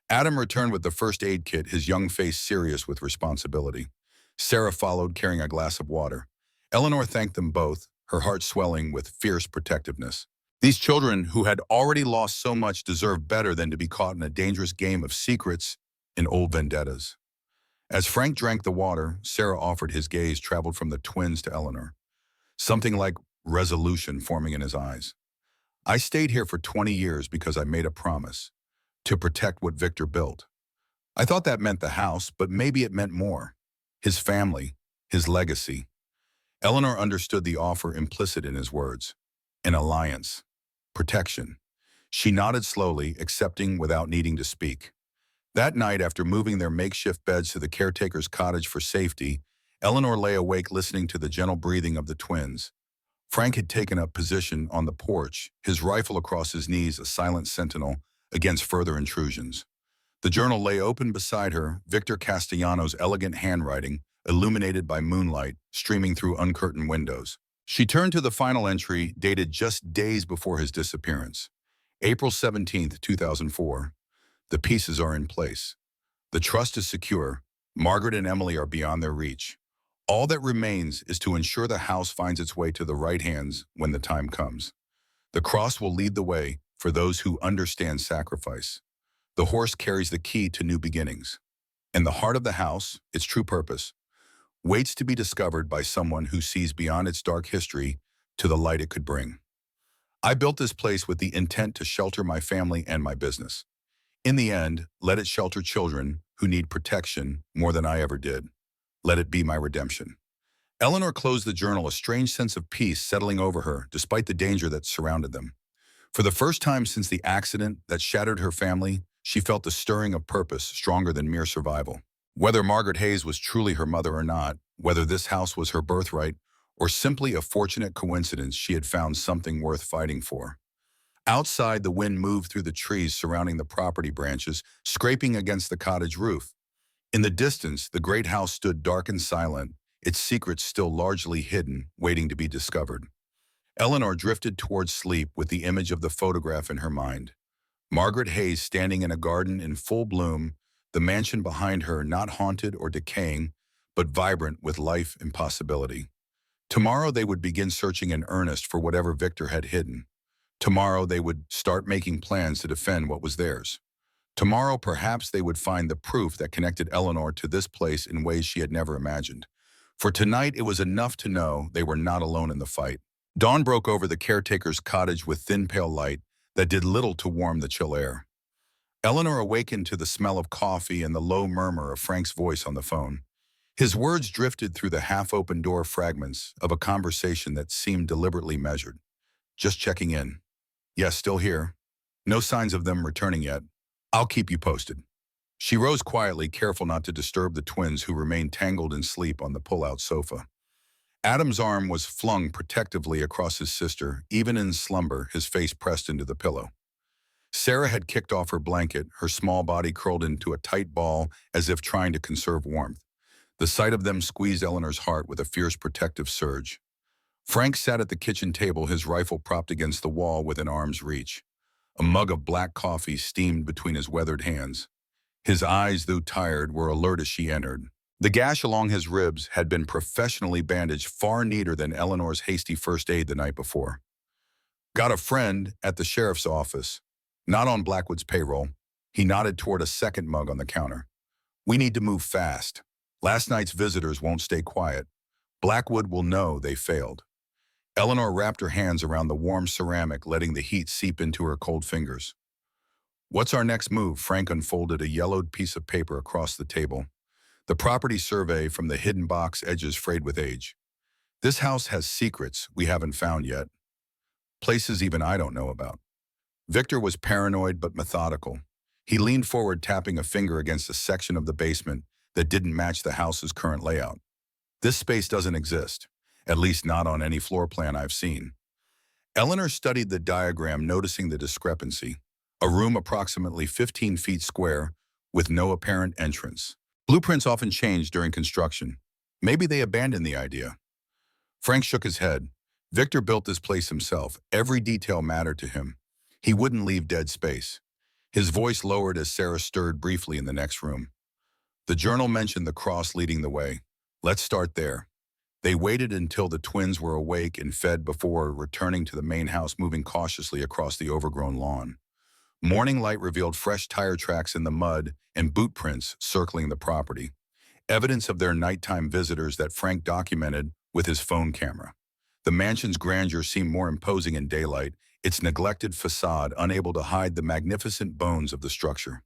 S1: Adam returned with the first aid kit, his young face serious with responsibility. Sarah followed, carrying a glass of water. Eleanor thanked them both, her heart swelling with fierce protectiveness. These children, who had already lost so much, deserved better than to be caught in a dangerous game of secrets and old vendettas. As Frank drank the water, Sarah offered. His gaze traveled from the twins to Eleanor. Something like resolution forming in his eyes. "I stayed here for 20 years because I made a promise. To protect what Victor built. I thought that meant the house, but maybe it meant more. His family, his legacy." Eleanor understood the offer implicit in his words. An alliance. Protection. She nodded slowly, accepting without needing to speak. That night, after moving their makeshift beds to the caretaker's cottage for safety, Eleanor lay awake listening to the gentle breathing of the twins. Frank had taken up position on the porch, his rifle across his knees, a silent sentinel against further intrusions. The journal lay open beside her, Victor Castellanos' elegant handwriting, illuminated by moonlight, streaming through uncurtained windows. She turned to the final entry, dated just days before his disappearance. April 17th, 2004. "The pieces are in place. The trust is secure. Margaret and Emily are beyond their reach. All that remains is to ensure the house finds its way to the right hands when the time comes. The cross will lead the way for those who understand sacrifice. The horse carries the key to new beginnings. And the heart of the house, its true purpose, waits to be discovered by someone who sees beyond its dark history to the light it could bring. I built this place with the intent to shelter my family and my business. In the end, let it shelter children who need protection more than I ever did. Let it be my redemption." Eleanor closed the journal, a strange sense of peace settling over her despite the danger that surrounded them. For the first time since the accident that shattered her family, she felt the stirring of purpose stronger than mere survival. Whether Margaret Hayes was truly her mother or not, whether this house was her birthright, or simply a fortunate coincidence, she had found something worth fighting for. Outside, the wind moved through the trees surrounding the property branches, scraping against the cottage roof. In the distance, the great house stood dark and silent, its secrets still largely hidden, waiting to be discovered. Eleanor drifted towards sleep with the image of the photograph in her mind. Margaret Hayes standing in a garden in full bloom, the mansion behind her not haunted or decaying, but vibrant with life and possibility. Tomorrow they would begin searching in earnest for whatever Victor had hidden. Tomorrow they would start making plans to defend what was theirs. Tomorrow perhaps they would find the proof that connected Eleanor to this place in ways she had never imagined. For tonight it was enough to know they were not alone in the fight. Dawn broke over the caretaker's cottage with thin pale light that did little to warm the chill air. Eleanor awakened to the smell of coffee and the low murmur of Frank's voice on the phone. His words drifted through the half-open door fragments of a conversation that seemed deliberately measured. Just checking in. Yes, still here. No signs of them returning yet. I'll keep you posted. She rose quietly, careful not to disturb the twins who remained tangled in sleep on the pull-out sofa. Adam's arm was flung protectively across his sister, even in slumber, his face pressed into the pillow. Sarah had kicked off her blanket, her small body curled into a tight ball as if trying to conserve warmth. The sight of them squeezed Eleanor's heart with a fierce protective surge. Frank sat at the kitchen table, his rifle propped against the wall within arm's reach. A mug of black coffee steamed between his weathered hands. His eyes, though tired, were alert as she entered. The gash along his ribs had been professionally bandaged, far neater than Eleanor's hasty first aid the night before. Got a friend at the sheriff's office. Not on Blackwood's payroll. He nodded toward a second mug on the counter. We need to move fast. Last night's visitors won't stay quiet. Blackwood will know they failed. Eleanor wrapped her hands around the warm ceramic, letting the heat seep into her cold fingers. What's our next move? Frank unfolded a yellowed piece of paper across the table. The property survey from the hidden box, edges frayed with age. This house has secrets we haven't found yet. Places even I don't know about. Victor was paranoid but methodical. He leaned forward, tapping a finger against a section of the basement that didn't match the house's current layout. This space doesn't exist, at least not on any floor plan I've seen. Eleanor studied the diagram, noticing the discrepancy. A room approximately 15 feet square, with no apparent entrance. Blueprints often change during construction. Maybe they abandoned the idea. Frank shook his head. Victor built this place himself. Every detail mattered to him. He wouldn't leave dead space. His voice lowered as Sarah stirred briefly in the next room. The journal mentioned the cross leading the way. Let's start there. They waited until the twins were awake and fed before returning to the main house, moving cautiously across the overgrown lawn. Morning light revealed fresh tire tracks in the mud and boot prints circling the property, evidence of their nighttime visitors that Frank documented with his phone camera. The mansion's grandeur seemed more imposing in daylight, its neglected facade unable to hide the magnificent bones of the structure.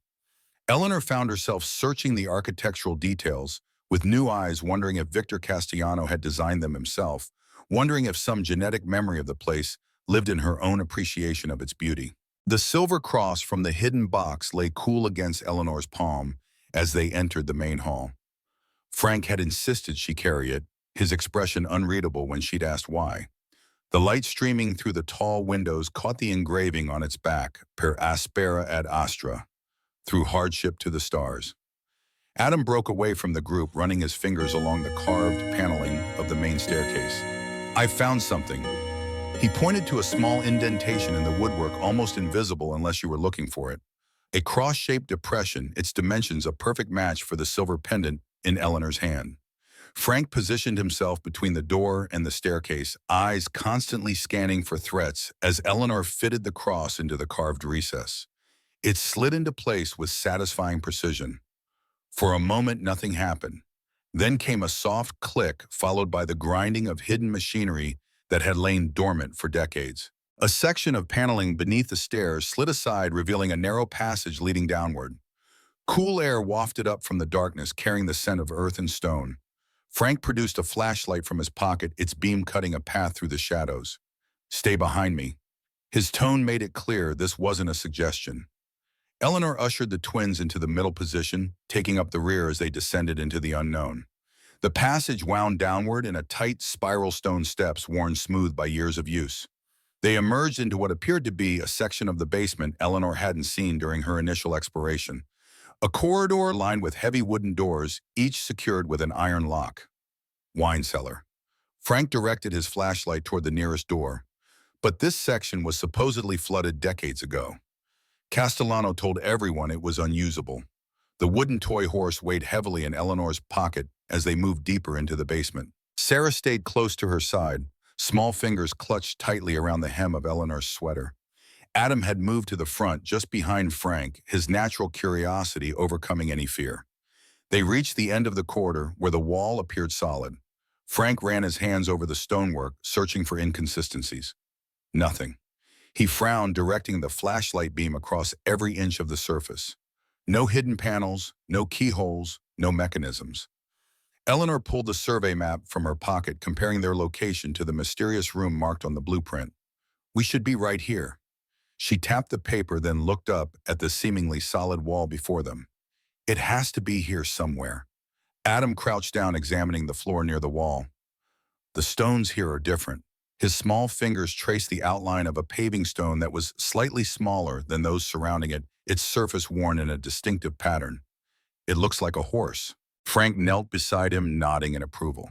S1: Eleanor found herself searching the architectural details with new eyes, wondering if Victor Castellano had designed them himself, wondering if some genetic memory of the place lived in her own appreciation of its beauty. The silver cross from the hidden box lay cool against Eleanor's palm as they entered the main hall. Frank had insisted she carry it, his expression unreadable when she'd asked why. The light streaming through the tall windows caught the engraving on its back, per aspera ad astra, through hardship to the stars. Adam broke away from the group, running his fingers along the carved paneling of the main staircase. I found something. He pointed to a small indentation in the woodwork, almost invisible unless you were looking for it. A cross-shaped depression, its dimensions a perfect match for the silver pendant in Eleanor's hand. Frank positioned himself between the door and the staircase, eyes constantly scanning for threats as Eleanor fitted the cross into the carved recess. It slid into place with satisfying precision. For a moment, nothing happened. Then came a soft click, followed by the grinding of hidden machinery that had lain dormant for decades. A section of paneling beneath the stairs slid aside, revealing a narrow passage leading downward. Cool air wafted up from the darkness, carrying the scent of earth and stone. Frank produced a flashlight from his pocket, its beam cutting a path through the shadows. Stay behind me. His tone made it clear this wasn't a suggestion. Eleanor ushered the twins into the middle position, taking up the rear as they descended into the unknown. The passage wound downward in a tight spiral stone steps worn smooth by years of use. They emerged into what appeared to be a section of the basement Eleanor hadn't seen during her initial exploration. A corridor lined with heavy wooden doors, each secured with an iron lock. Wine cellar. Frank directed his flashlight toward the nearest door, but this section was supposedly flooded decades ago. Castellano told everyone it was unusable. The wooden toy horse weighed heavily in Eleanor's pocket as they moved deeper into the basement. Sarah stayed close to her side, small fingers clutched tightly around the hem of Eleanor's sweater. Adam had moved to the front just behind Frank, his natural curiosity overcoming any fear. They reached the end of the corridor where the wall appeared solid. Frank ran his hands over the stonework, searching for inconsistencies. Nothing. He frowned, directing the flashlight beam across every inch of the surface. No hidden panels, no keyholes, no mechanisms. Eleanor pulled the survey map from her pocket, comparing their location to the mysterious room marked on the blueprint. We should be right here. She tapped the paper, then looked up at the seemingly solid wall before them. It has to be here somewhere. Adam crouched down, examining the floor near the wall. The stones here are different. His small fingers traced the outline of a paving stone that was slightly smaller than those surrounding it, its surface worn in a distinctive pattern. It looks like a horse. Frank knelt beside him, nodding in approval.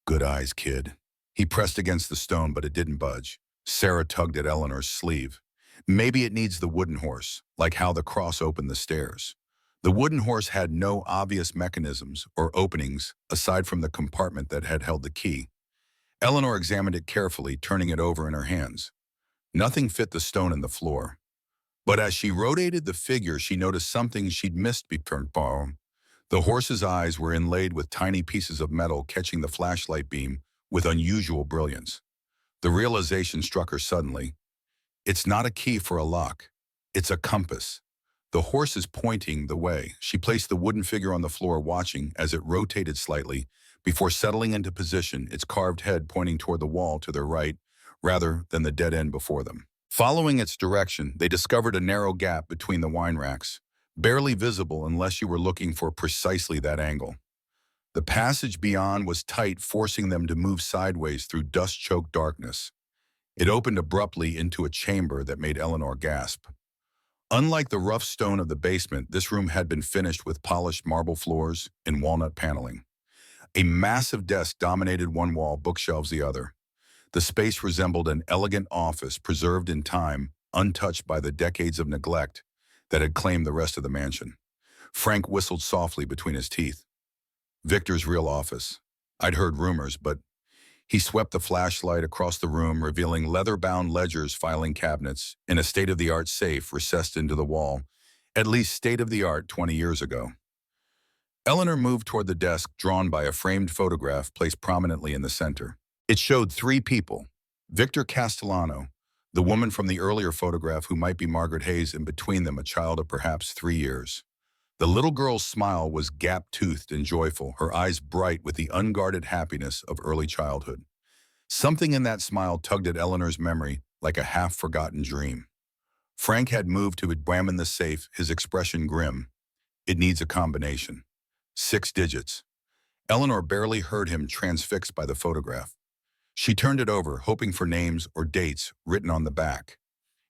S1: Good eyes, kid. He pressed against the stone, but it didn't budge. Sarah tugged at Eleanor's sleeve. Maybe it needs the wooden horse, like how the cross opened the stairs. The wooden horse had no obvious mechanisms or openings aside from the compartment that had held the key. Eleanor examined it carefully, turning it over in her hands. Nothing fit the stone in the floor. But as she rotated the figure, she noticed something she'd missed before. The horse's eyes were inlaid with tiny pieces of metal, catching the flashlight beam with unusual brilliance. The realization struck her suddenly. It's not a key for a lock. It's a compass. The horse is pointing the way. She placed the wooden figure on the floor, watching as it rotated slightly before settling into position, its carved head pointing toward the wall to their right rather than the dead end before them. Following its direction, they discovered a narrow gap between the wine racks, barely visible unless you were looking for precisely that angle. The passage beyond was tight, forcing them to move sideways through dust-choked darkness. It opened abruptly into a chamber that made Eleanor gasp. Unlike the rough stone of the basement, this room had been finished with polished marble floors and walnut paneling. A massive desk dominated one wall, bookshelves the other. The space resembled an elegant office preserved in time, untouched by the decades of neglect that had claimed the rest of the mansion. Frank whistled softly between his teeth. Victor's real office. I'd heard rumors, but he swept the flashlight across the room, revealing leather-bound ledgers, filing cabinets, and a state-of-the-art safe recessed into the wall, at least state-of-the-art 20 years ago. Eleanor moved toward the desk, drawn by a framed photograph placed prominently in the center. It showed three people: Victor Castellano, the woman from the earlier photograph who might be Margaret Hayes, and between them a child of perhaps 3 years. The little girl's smile was gap-toothed and joyful, her eyes bright with the unguarded happiness of early childhood. Something in that smile tugged at Eleanor's memory like a half-forgotten dream. Frank had moved to examine the safe, his expression grim. It needs a combination. 6 digits. Eleanor barely heard him, transfixed by the photograph. She turned it over, hoping for names or dates written on the back.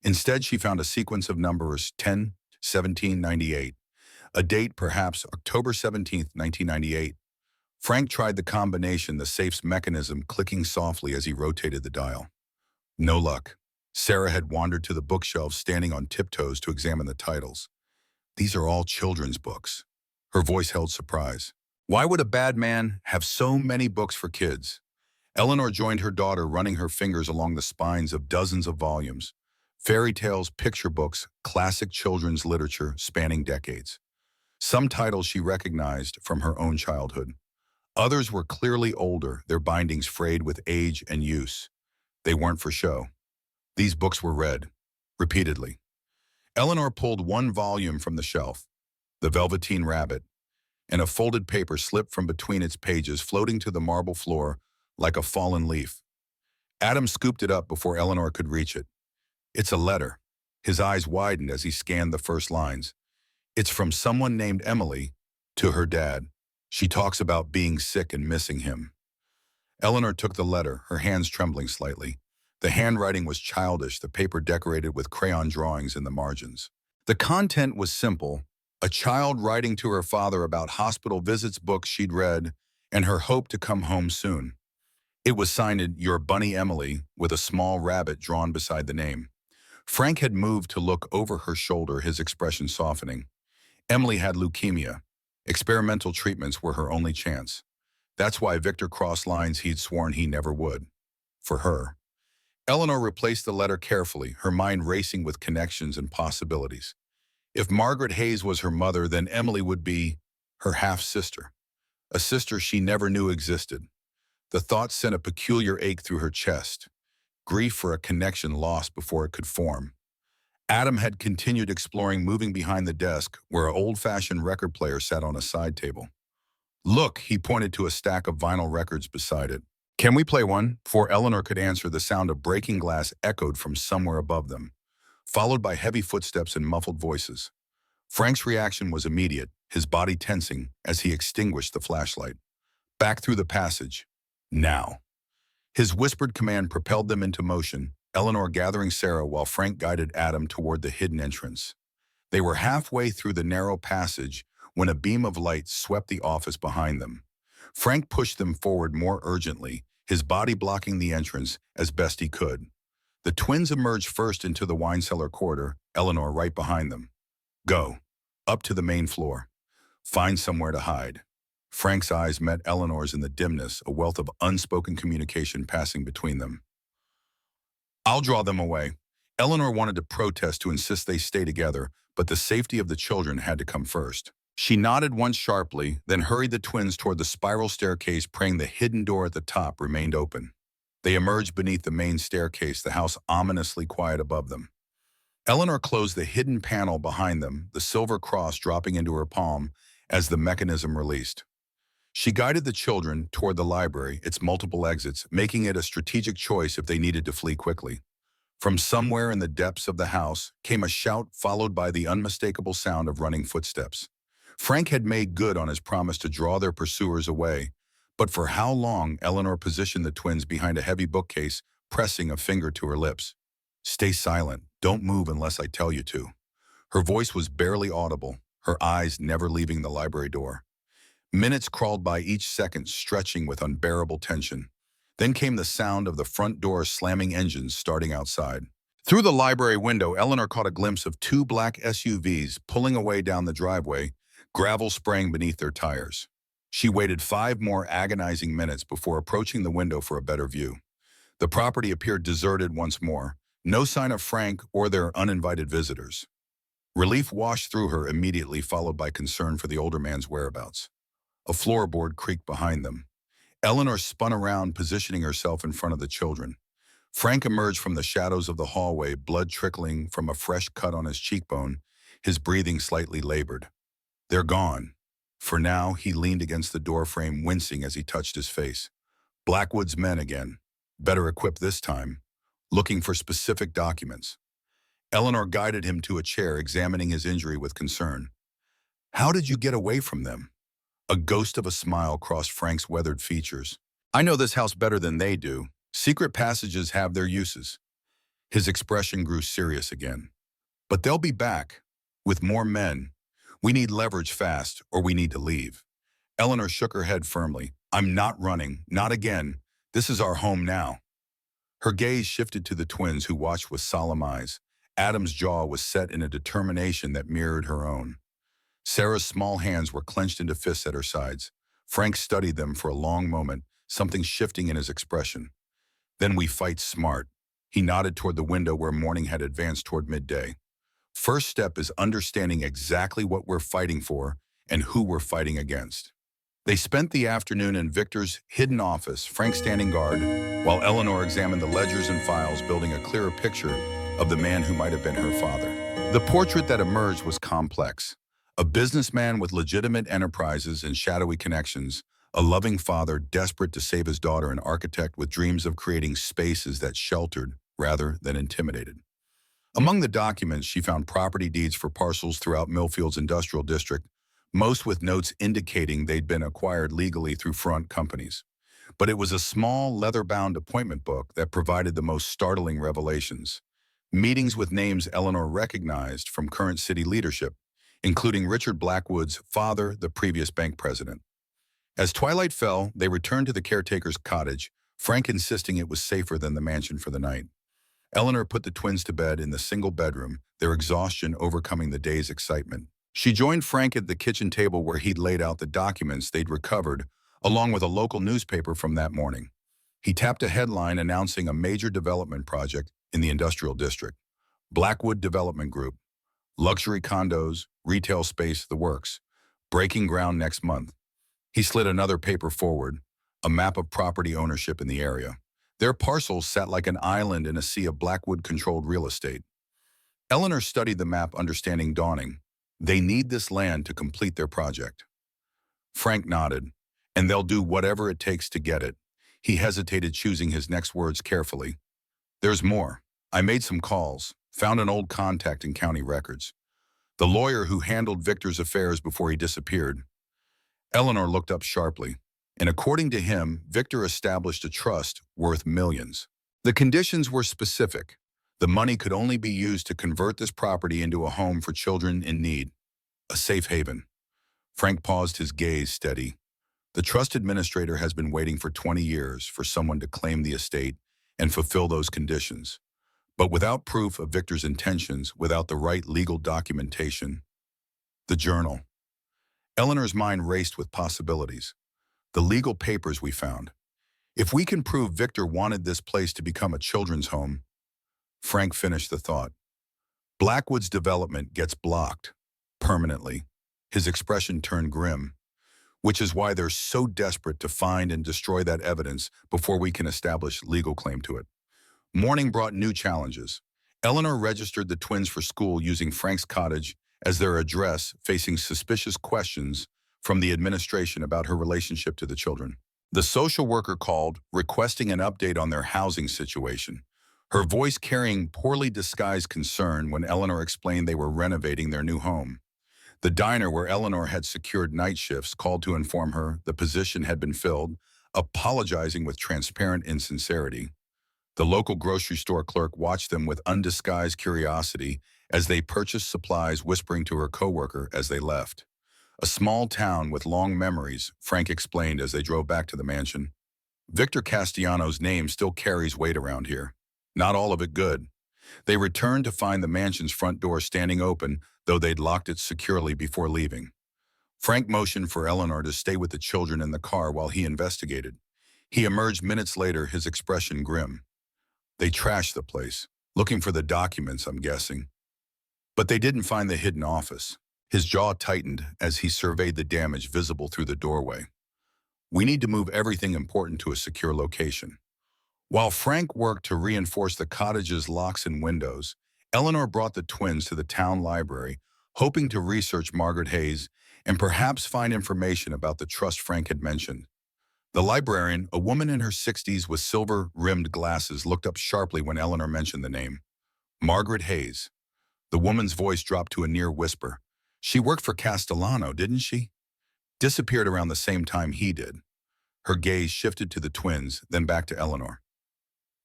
S1: Instead, she found a sequence of numbers: 10-17-98. A date, perhaps October 17, 1998. Frank tried the combination, the safe's mechanism clicking softly as he rotated the dial. No luck. Sarah had wandered to the bookshelves, standing on tiptoes to examine the titles. These are all children's books. Her voice held surprise. Why would a bad man have so many books for kids? Eleanor joined her daughter, running her fingers along the spines of dozens of volumes. Fairy tales, picture books, classic children's literature spanning decades. Some titles she recognized from her own childhood. Others were clearly older, their bindings frayed with age and use. They weren't for show. These books were read, repeatedly. Eleanor pulled one volume from the shelf, The Velveteen Rabbit, and a folded paper slipped from between its pages, floating to the marble floor like a fallen leaf. Adam scooped it up before Eleanor could reach it. It's a letter. His eyes widened as he scanned the first lines. It's from someone named Emily to her dad. She talks about being sick and missing him. Eleanor took the letter, her hands trembling slightly. The handwriting was childish, the paper decorated with crayon drawings in the margins. The content was simple: a child writing to her father about hospital visits, books she'd read, and her hope to come home soon. It was signed "Your Bunny Emily" with a small rabbit drawn beside the name. Frank had moved to look over her shoulder, his expression softening. Emily had leukemia. Experimental treatments were her only chance. That's why Victor crossed lines he'd sworn he never would. For her. Eleanor replaced the letter carefully, her mind racing with connections and possibilities. If Margaret Hayes was her mother, then Emily would be her half-sister, a sister she never knew existed. The thought sent a peculiar ache through her chest, grief for a connection lost before it could form. Adam had continued exploring, moving behind the desk where an old-fashioned record player sat on a side table. "Look," he pointed to a stack of vinyl records beside it. "Can we play one?" Before Eleanor could answer, the sound of breaking glass echoed from somewhere above them, followed by heavy footsteps and muffled voices. Frank's reaction was immediate, his body tensing as he extinguished the flashlight. "Back through the passage. Now." His whispered command propelled them into motion, Eleanor gathering Sarah while Frank guided Adam toward the hidden entrance. They were halfway through the narrow passage when a beam of light swept the office behind them. Frank pushed them forward more urgently, his body blocking the entrance as best he could. The twins emerged first into the wine cellar corridor, Eleanor right behind them. "Go. Up to the main floor. Find somewhere to hide." Frank's eyes met Eleanor's in the dimness, a wealth of unspoken communication passing between them. "I'll draw them away." Eleanor wanted to protest, to insist they stay together, but the safety of the children had to come first. She nodded once sharply, then hurried the twins toward the spiral staircase, praying the hidden door at the top remained open. They emerged beneath the main staircase, the house ominously quiet above them. Eleanor closed the hidden panel behind them, the silver cross dropping into her palm as the mechanism released. She guided the children toward the library, its multiple exits, making it a strategic choice if they needed to flee quickly. From somewhere in the depths of the house came a shout, followed by the unmistakable sound of running footsteps. Frank had made good on his promise to draw their pursuers away, but for how long? Eleanor positioned the twins behind a heavy bookcase, pressing a finger to her lips. "Stay silent. Don't move unless I tell you to." Her voice was barely audible, her eyes never leaving the library door. Minutes crawled by, each second stretching with unbearable tension. Then came the sound of the front door slamming, engines starting outside. Through the library window, Eleanor caught a glimpse of two black SUVs pulling away down the driveway, gravel spraying beneath their tires. She waited 5 more agonizing minutes before approaching the window for a better view. The property appeared deserted once more, no sign of Frank or their uninvited visitors. Relief washed through her immediately, followed by concern for the older man's whereabouts. A floorboard creaked behind them. Eleanor spun around, positioning herself in front of the children. Frank emerged from the shadows of the hallway, blood trickling from a fresh cut on his cheekbone, his breathing slightly labored. "They're gone." For now, he leaned against the doorframe, wincing as he touched his face. Blackwood's men again, better equipped this time, looking for specific documents. Eleanor guided him to a chair, examining his injury with concern. "How did you get away from them?" A ghost of a smile crossed Frank's weathered features. "I know this house better than they do. Secret passages have their uses." His expression grew serious again. "But they'll be back, with more men. We need leverage fast, or we need to leave." Eleanor shook her head firmly. "I'm not running, not again. This is our home now." Her gaze shifted to the twins, who watched with solemn eyes. Adam's jaw was set in a determination that mirrored her own. Sarah's small hands were clenched into fists at her sides. Frank studied them for a long moment, something shifting in his expression. "Then we fight smart." He nodded toward the window where morning had advanced toward midday. "First step is understanding exactly what we're fighting for and who we're fighting against." They spent the afternoon in Victor's hidden office, Frank standing guard, while Eleanor examined the ledgers and files, building a clearer picture of the man who might have been her father. The portrait that emerged was complex. A businessman with legitimate enterprises and shadowy connections, a loving father desperate to save his daughter, an architect with dreams of creating spaces that sheltered rather than intimidated. Among the documents, she found property deeds for parcels throughout Millfield's industrial district, most with notes indicating they'd been acquired legally through front companies. but it was a small, leather-bound appointment book that provided the most startling revelations. Meetings with names Eleanor recognized from current city leadership, including Richard Blackwood's father, the previous bank president. As twilight fell, they returned to the caretaker's cottage, Frank insisting it was safer than the mansion for the night. Eleanor put the twins to bed in the single bedroom, their exhaustion overcoming the day's excitement. She joined Frank at the kitchen table where he'd laid out the documents they'd recovered, along with a local newspaper from that morning. He tapped a headline announcing a major development project in the industrial district. Blackwood Development Group. Luxury condos, retail space, the works. Breaking ground next month. He slid another paper forward, a map of property ownership in the area. Their parcels sat like an island in a sea of Blackwood-controlled real estate. Eleanor studied the map, understanding dawning. They need this land to complete their project. Frank nodded, and they'll do whatever it takes to get it. He hesitated, choosing his next words carefully. There's more. I made some calls, found an old contact in county records. The lawyer who handled Victor's affairs before he disappeared. Eleanor looked up sharply, and according to him, Victor established a trust worth millions. The conditions were specific. The money could only be used to convert this property into a home for children in need, a safe haven. Frank paused, his gaze steady. The trust administrator has been waiting for 20 years for someone to claim the estate and fulfill those conditions. But without proof of Victor's intentions, without the right legal documentation, the journal. Eleanor's mind raced with possibilities. The legal papers we found. If we can prove Victor wanted this place to become a children's home, Frank finished the thought. Blackwood's development gets blocked, permanently. His expression turned grim, which is why they're so desperate to find and destroy that evidence before we can establish legal claim to it. Morning brought new challenges. Eleanor registered the twins for school using Frank's cottage as their address, facing suspicious questions from the administration about her relationship to the children. The social worker called, requesting an update on their housing situation, her voice carrying poorly disguised concern when Eleanor explained they were renovating their new home. The diner where Eleanor had secured night shifts called to inform her the position had been filled, apologizing with transparent insincerity. The local grocery store clerk watched them with undisguised curiosity as they purchased supplies, whispering to her coworker as they left. A small town with long memories, Frank explained as they drove back to the mansion. Victor Castellano's name still carries weight around here. Not all of it good. They returned to find the mansion's front door standing open, though they'd locked it securely before leaving. Frank motioned for Eleanor to stay with the children in the car while he investigated. He emerged minutes later, his expression grim. They trashed the place, looking for the documents, I'm guessing. But they didn't find the hidden office. His jaw tightened as he surveyed the damage visible through the doorway. We need to move everything important to a secure location. While Frank worked to reinforce the cottage's locks and windows, Eleanor brought the twins to the town library, hoping to research Margaret Hayes and perhaps find information about the trust Frank had mentioned. The librarian, a woman in her 60s with silver-rimmed glasses, looked up sharply when Eleanor mentioned the name. Margaret Hayes. The woman's voice dropped to a near whisper. She worked for Castellano, didn't she? Disappeared around the same time he did. Her gaze shifted to the twins, then back to Eleanor.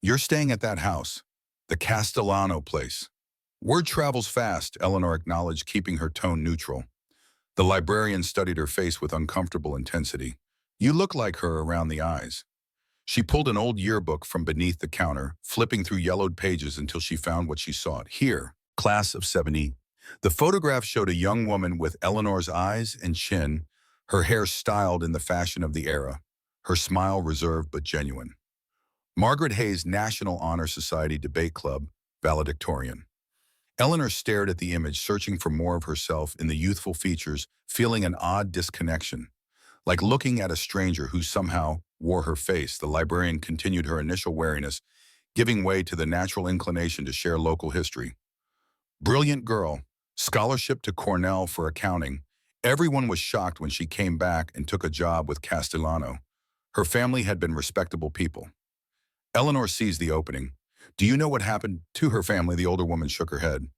S1: You're staying at that house, the Castellano place. Word travels fast, Eleanor acknowledged, keeping her tone neutral. The librarian studied her face with uncomfortable intensity. You look like her around the eyes. She pulled an old yearbook from beneath the counter, flipping through yellowed pages until she found what she sought. Here, class of 70. The photograph showed a young woman with Eleanor's eyes and chin, her hair styled in the fashion of the era, her smile reserved but genuine. Margaret Hayes, National Honor Society Debate Club, valedictorian. Eleanor stared at the image, searching for more of herself in the youthful features, feeling an odd disconnection. Like looking at a stranger who somehow wore her face, the librarian continued her initial wariness, giving way to the natural inclination to share local history. Brilliant girl, scholarship to Cornell for accounting. Everyone was shocked when she came back and took a job with Castellano. Her family had been respectable people. Eleanor seized the opening. Do you know what happened to her family? The older woman shook her head.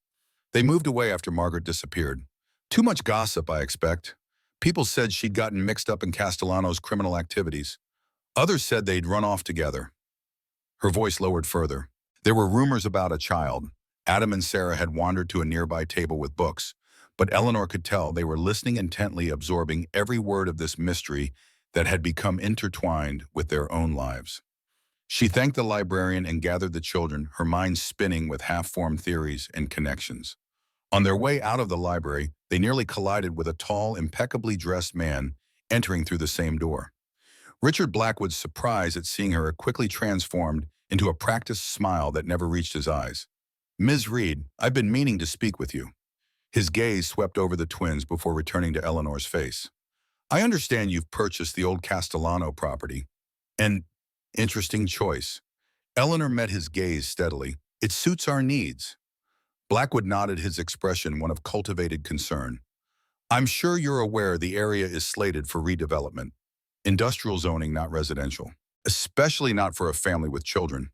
S1: They moved away after Margaret disappeared. Too much gossip, I expect. People said she'd gotten mixed up in Castellano's criminal activities. Others said they'd run off together. Her voice lowered further. There were rumors about a child. Adam and Sarah had wandered to a nearby table with books, but Eleanor could tell they were listening intently, absorbing every word of this mystery that had become intertwined with their own lives. She thanked the librarian and gathered the children, her mind spinning with half-formed theories and connections. On their way out of the library, they nearly collided with a tall, impeccably dressed man entering through the same door. Richard Blackwood's surprise at seeing her quickly transformed into a practiced smile that never reached his eyes. "Ms. Reed, I've been meaning to speak with you." His gaze swept over the twins before returning to Eleanor's face. "I understand you've purchased the old Castellano property. An interesting choice." Eleanor met his gaze steadily. "It suits our needs." Blackwood nodded, his expression one of cultivated concern. "I'm sure you're aware the area is slated for redevelopment. Industrial zoning, not residential. Especially not for a family with children."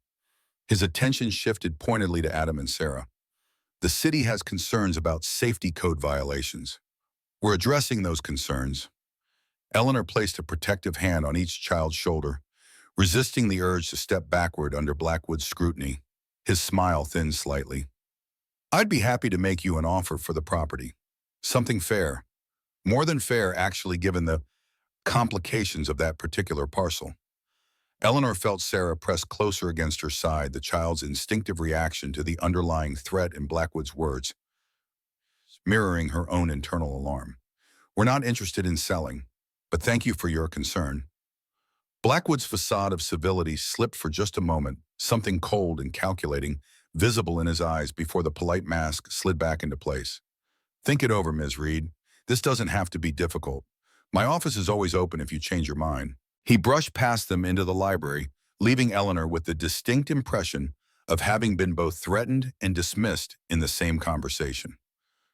S1: His attention shifted pointedly to Adam and Sarah. "The city has concerns about safety code violations. We're addressing those concerns." Eleanor placed a protective hand on each child's shoulder, resisting the urge to step backward under Blackwood's scrutiny. His smile thinned slightly. "I'd be happy to make you an offer for the property. Something fair. More than fair, actually, given the complications of that particular parcel." Eleanor felt Sarah press closer against her side, the child's instinctive reaction to the underlying threat in Blackwood's words, mirroring her own internal alarm. "We're not interested in selling, but thank you for your concern." Blackwood's facade of civility slipped for just a moment, something cold and calculating visible in his eyes before the polite mask slid back into place. "Think it over, Ms. Reed. This doesn't have to be difficult. My office is always open if you change your mind." He brushed past them into the library, leaving Eleanor with the distinct impression of having been both threatened and dismissed in the same conversation.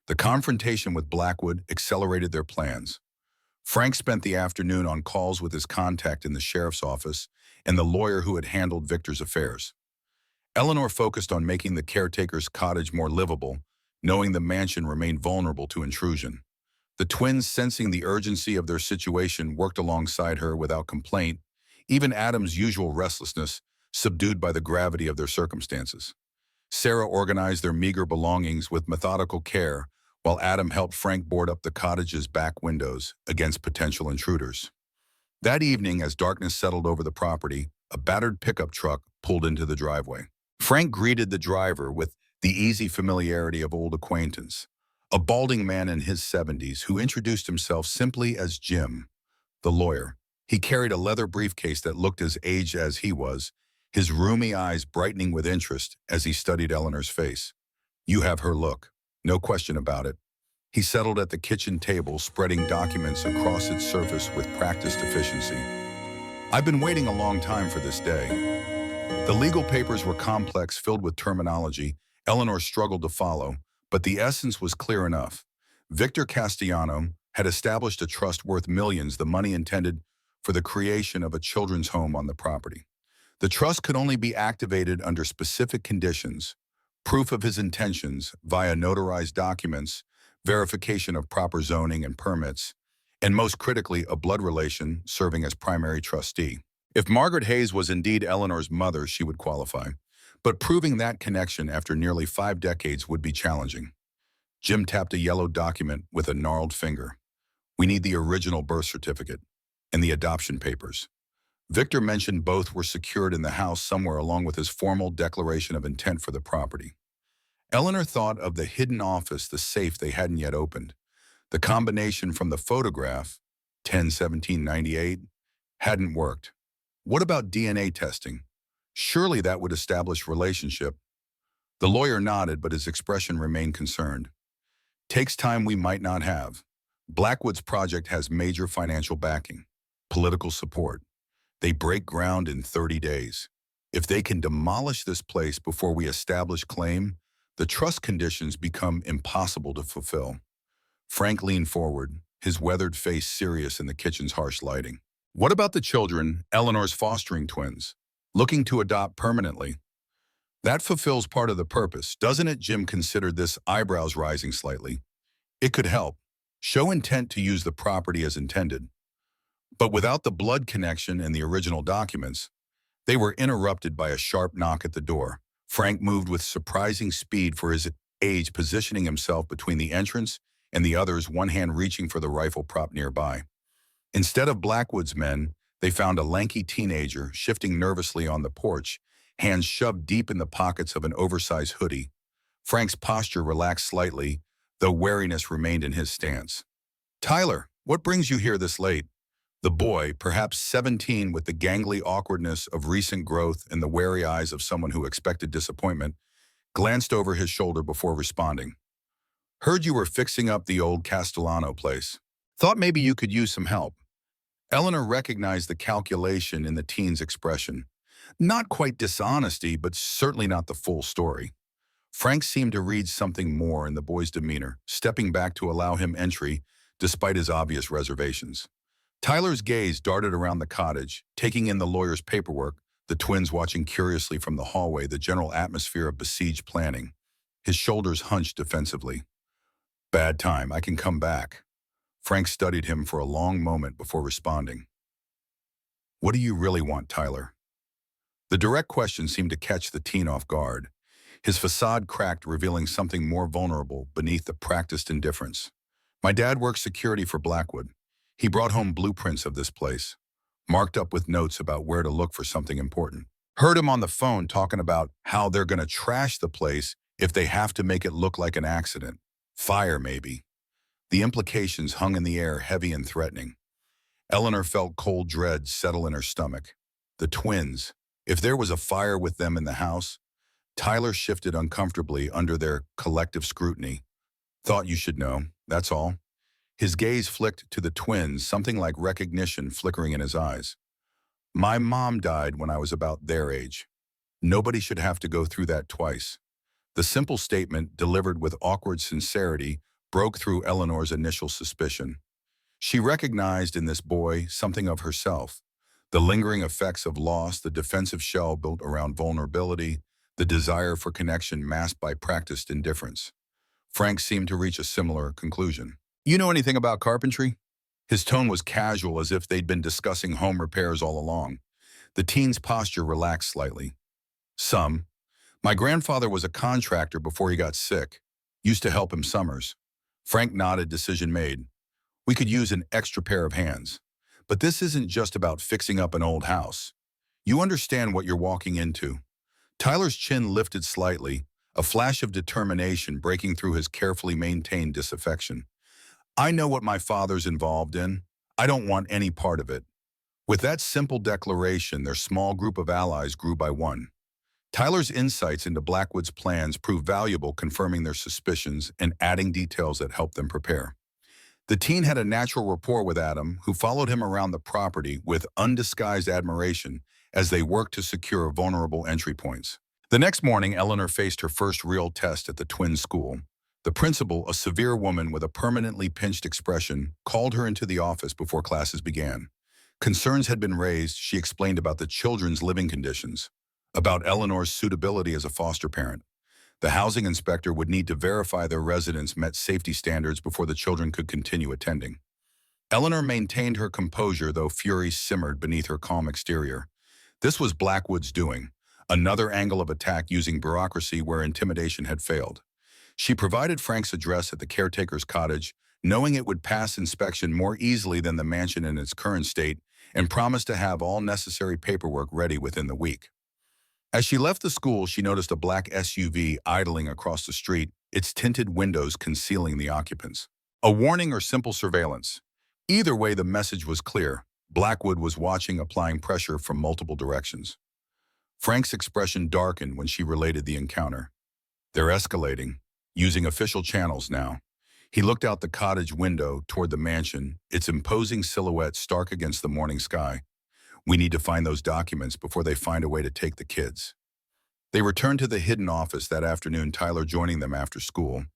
S1: The confrontation with Blackwood accelerated their plans. Frank spent the afternoon on calls with his contact in the sheriff's office and the lawyer who had handled Victor's affairs. Eleanor focused on making the caretaker's cottage more livable, knowing the mansion remained vulnerable to intrusion. The twins, sensing the urgency of their situation, worked alongside her without complaint, even Adam's usual restlessness subdued by the gravity of their circumstances. Sarah organized their meager belongings with methodical care, while Adam helped Frank board up the cottage's back windows against potential intruders. That evening, as darkness settled over the property, a battered pickup truck pulled into the driveway. Frank greeted the driver with the easy familiarity of old acquaintance, a balding man in his 70s who introduced himself simply as Jim, the lawyer. He carried a leather briefcase that looked as aged as he was, his roomy eyes brightening with interest as he studied Eleanor's face. "You have her look, no question about it." He settled at the kitchen table, spreading documents across its surface with practiced efficiency. "I've been waiting a long time for this day." The legal papers were complex, filled with terminology Eleanor struggled to follow, but the essence was clear enough. Victor Castellano had established a trust worth millions, the money intended for the creation of a children's home on the property. The trust could only be activated under specific conditions: proof of his intentions via notarized documents, verification of proper zoning and permits, and most critically, a blood relation serving as primary trustee. If Margaret Hayes was indeed Eleanor's mother, she would qualify, but proving that connection after nearly 5 decades would be challenging. Jim tapped a yellow document with a gnarled finger. "We need the original birth certificate and the adoption papers." Victor mentioned both were secured in the house somewhere along with his formal declaration of intent for the property. Eleanor thought of the hidden office, the safe they hadn't yet opened. The combination from the photograph, 10-17-98, hadn't worked. What about DNA testing? Surely that would establish relationship. The lawyer nodded, but his expression remained concerned. "Takes time we might not have. Blackwood's project has major financial backing, political support. They break ground in 30 days. If they can demolish this place before we establish claim, the trust conditions become impossible to fulfill." Frank leaned forward, his weathered face serious in the kitchen's harsh lighting. "What about the children, Eleanor's fostering twins, looking to adopt permanently?" "That fulfills part of the purpose, doesn't it?" Jim considered this, eyebrows rising slightly. "It could help. Show intent to use the property as intended." But without the blood connection and the original documents, they were interrupted by a sharp knock at the door. Frank moved with surprising speed for his age, positioning himself between the entrance and the others, one hand reaching for the rifle prop nearby. Instead of Blackwood's men, they found a lanky teenager shifting nervously on the porch, hands shoved deep in the pockets of an oversized hoodie. Frank's posture relaxed slightly, though wariness remained in his stance. "Tyler, what brings you here this late?" The boy, perhaps 17 with the gangly awkwardness of recent growth and the wary eyes of someone who expected disappointment, glanced over his shoulder before responding. "Heard you were fixing up the old Castellano place. Thought maybe you could use some help." Eleanor recognized the calculation in the teen's expression. Not quite dishonesty, but certainly not the full story. Frank seemed to read something more in the boy's demeanor, stepping back to allow him entry despite his obvious reservations. Tyler's gaze darted around the cottage, taking in the lawyer's paperwork, the twins watching curiously from the hallway, the general atmosphere of besieged planning. His shoulders hunched defensively. "Bad time, I can come back." Frank studied him for a long moment before responding. "What do you really want, Tyler?" The direct question seemed to catch the teen off guard. His facade cracked, revealing something more vulnerable beneath the practiced indifference. "My dad works security for Blackwood. He brought home blueprints of this place, marked up with notes about where to look for something important. Heard him on the phone talking about how they're going to trash the place if they have to make it look like an accident. Fire, maybe." The implications hung in the air, heavy and threatening. Eleanor felt cold dread settle in her stomach. The twins, if there was a fire with them in the house, Tyler shifted uncomfortably under their collective scrutiny. "Thought you should know, that's all." His gaze flicked to the twins, something like recognition flickering in his eyes. "My mom died when I was about their age. Nobody should have to go through that twice." The simple statement, delivered with awkward sincerity, broke through Eleanor's initial suspicion. She recognized in this boy something of herself. The lingering effects of loss, the defensive shell built around vulnerability, the desire for connection masked by practiced indifference. Frank seemed to reach a similar conclusion. "You know anything about carpentry?" His tone was casual, as if they'd been discussing home repairs all along. The teen's posture relaxed slightly. "Some. My grandfather was a contractor before he got sick. Used to help him summers." Frank nodded, decision made. "We could use an extra pair of hands. But this isn't just about fixing up an old house. You understand what you're walking into." Tyler's chin lifted slightly, a flash of determination breaking through his carefully maintained disaffection. "I know what my father's involved in. I don't want any part of it." With that simple declaration, their small group of allies grew by one. Tyler's insights into Blackwood's plans proved valuable, confirming their suspicions and adding details that helped them prepare. The teen had a natural rapport with Adam, who followed him around the property with undisguised admiration as they worked to secure vulnerable entry points. The next morning, Eleanor faced her first real test at the twins' school. The principal, a severe woman with a permanently pinched expression, called her into the office before classes began. Concerns had been raised. She explained about the children's living conditions, about Eleanor's suitability as a foster parent. The housing inspector would need to verify their residents met safety standards before the children could continue attending. Eleanor maintained her composure, though fury simmered beneath her calm exterior. This was Blackwood's doing, another angle of attack using bureaucracy where intimidation had failed. She provided Frank's address at the caretaker's cottage, knowing it would pass inspection more easily than the mansion in its current state, and promised to have all necessary paperwork ready within the week. As she left the school, she noticed a black SUV idling across the street, its tinted windows concealing the occupants. A warning or simple surveillance. Either way, the message was clear. Blackwood was watching, applying pressure from multiple directions. Frank's expression darkened when she related the encounter. "They're escalating, using official channels now." He looked out the cottage window toward the mansion, its imposing silhouette stark against the morning sky. "We need to find those documents before they find a way to take the kids." They returned to the hidden office that afternoon, Tyler joining them after school.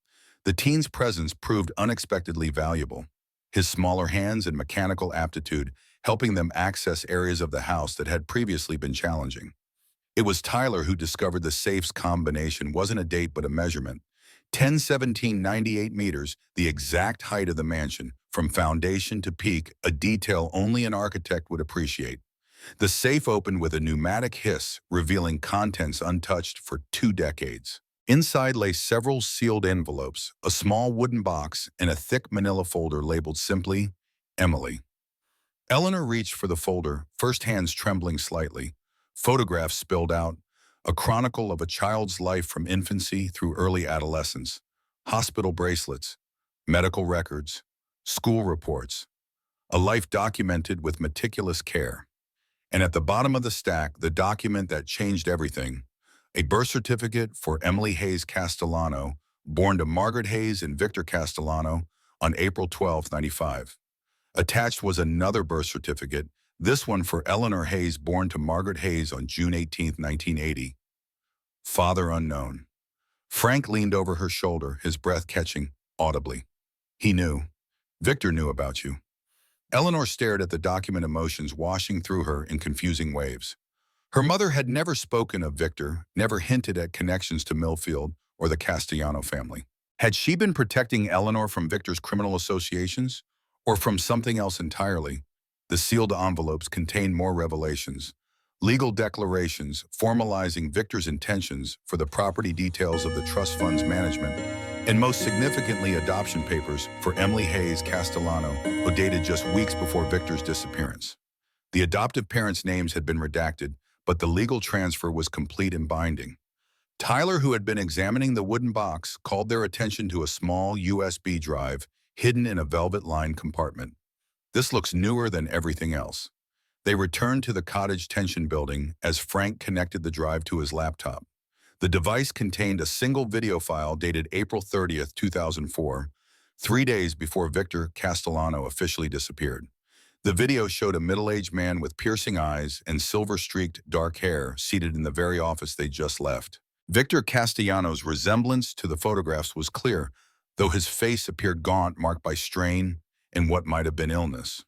S1: The teen's presence proved unexpectedly valuable, his smaller hands and mechanical aptitude helping them access areas of the house that had previously been challenging. It was Tyler who discovered the safe's combination wasn't a date but a measurement, 1017.98 meters, the exact height of the mansion, from foundation to peak, a detail only an architect would appreciate. The safe opened with a pneumatic hiss, revealing contents untouched for 2 decades. Inside lay several sealed envelopes, a small wooden box, and a thick manila folder labeled simply, Emily. Eleanor reached for the folder, first hands trembling slightly. Photographs spilled out, a chronicle of a child's life from infancy through early adolescence. Hospital bracelets, medical records, school reports, a life documented with meticulous care. And at the bottom of the stack, the document that changed everything, a birth certificate for Emily Hayes Castellano, born to Margaret Hayes and Victor Castellano on April 12, 95. Attached was another birth certificate, this one for Eleanor Hayes, born to Margaret Hayes on June 18, 1980. Father unknown. Frank leaned over her shoulder, his breath catching audibly. He knew. Victor knew about you. Eleanor stared at the document, emotions washing through her in confusing waves. Her mother had never spoken of Victor, never hinted at connections to Millfield or the Castellano family. Had she been protecting Eleanor from Victor's criminal associations, or from something else entirely? The sealed envelopes contained more revelations. Legal declarations formalizing Victor's intentions for the property, details of the trust fund's management, and most significantly, adoption papers for Emily Hayes Castellano, who dated just weeks before Victor's disappearance. The adoptive parents' names had been redacted, but the legal transfer was complete and binding. Tyler, who had been examining the wooden box, called their attention to a small USB drive hidden in a velvet-lined compartment. This looks newer than everything else. They returned to the cottage tension building as Frank connected the drive to his laptop. The device contained a single video file dated April 30th, 2004, 3 days before Victor Castellano officially disappeared. The video showed a middle-aged man with piercing eyes and silver-streaked dark hair seated in the very office they just left. Victor Castellano's resemblance to the photographs was clear, though his face appeared gaunt, marked by strain and what might have been illness.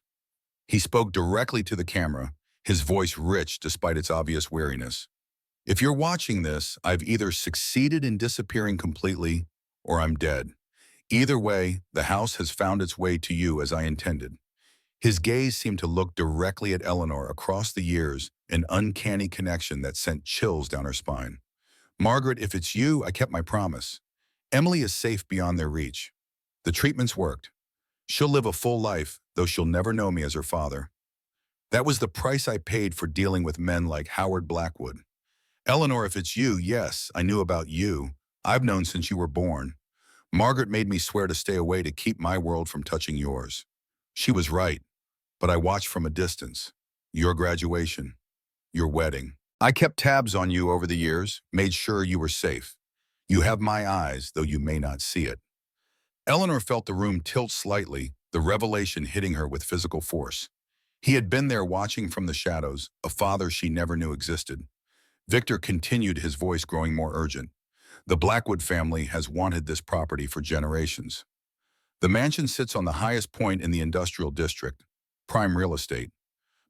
S1: He spoke directly to the camera, his voice rich despite its obvious weariness. If you're watching this, I've either succeeded in disappearing completely or I'm dead. Either way, the house has found its way to you as I intended. His gaze seemed to look directly at Eleanor across the years, an uncanny connection that sent chills down her spine. Margaret, if it's you, I kept my promise. Emily is safe beyond their reach. The treatments worked. She'll live a full life, though she'll never know me as her father. That was the price I paid for dealing with men like Howard Blackwood. Eleanor, if it's you, yes, I knew about you. I've known since you were born. Margaret made me swear to stay away to keep my world from touching yours. She was right, but I watched from a distance. Your graduation, your wedding. I kept tabs on you over the years, made sure you were safe. You have my eyes, though you may not see it. Eleanor felt the room tilt slightly, the revelation hitting her with physical force. He had been there watching from the shadows, a father she never knew existed. Victor continued, his voice growing more urgent. The Blackwood family has wanted this property for generations. The mansion sits on the highest point in the industrial district, prime real estate.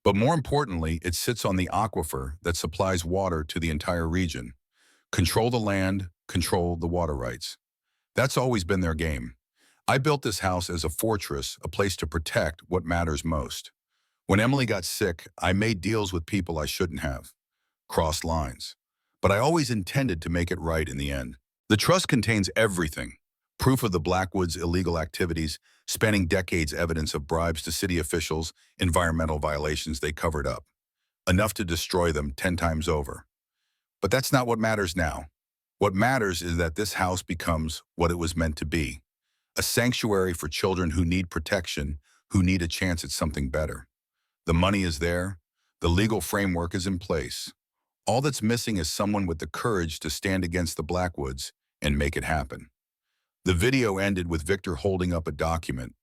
S1: But more importantly, it sits on the aquifer that supplies water to the entire region. Control the land, control the water rights. That's always been their game. I built this house as a fortress, a place to protect what matters most. When Emily got sick, I made deals with people I shouldn't have. Crossed lines. But I always intended to make it right in the end. The trust contains everything. Proof of the Blackwoods' illegal activities, spanning decades, evidence of bribes to city officials, environmental violations they covered up. Enough to destroy them 10 times over. But that's not what matters now. What matters is that this house becomes what it was meant to be. A sanctuary for children who need protection, who need a chance at something better. The money is there. The legal framework is in place. All that's missing is someone with the courage to stand against the Blackwoods and make it happen. The video ended with Victor holding up a document,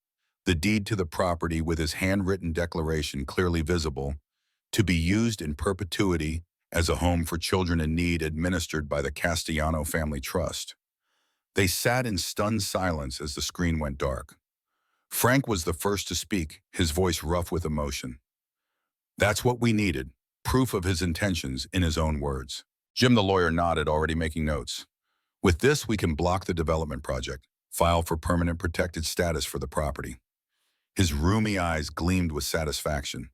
S1: the deed to the property with his handwritten declaration clearly visible, to be used in perpetuity as a home for children in need administered by the Castellano Family Trust. They sat in stunned silence as the screen went dark. Frank was the first to speak, his voice rough with emotion. That's what we needed, proof of his intentions in his own words. Jim the lawyer nodded, already making notes. With this, we can block the development project, file for permanent protected status for the property. His roomy eyes gleamed with satisfaction.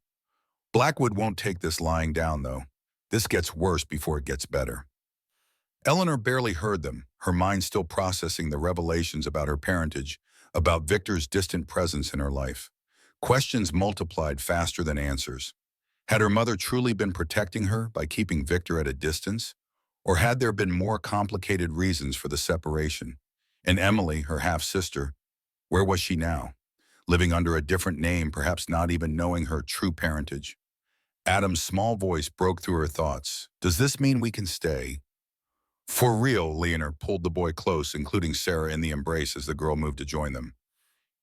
S1: Blackwood won't take this lying down, though. This gets worse before it gets better. Eleanor barely heard them, her mind still processing the revelations about her parentage, about Victor's distant presence in her life. Questions multiplied faster than answers. Had her mother truly been protecting her by keeping Victor at a distance? Or had there been more complicated reasons for the separation? And Emily, her half-sister, where was she now? Living under a different name, perhaps not even knowing her true parentage. Adam's small voice broke through her thoughts. Does this mean we can stay? For real, Leonor pulled the boy close, including Sarah in the embrace as the girl moved to join them.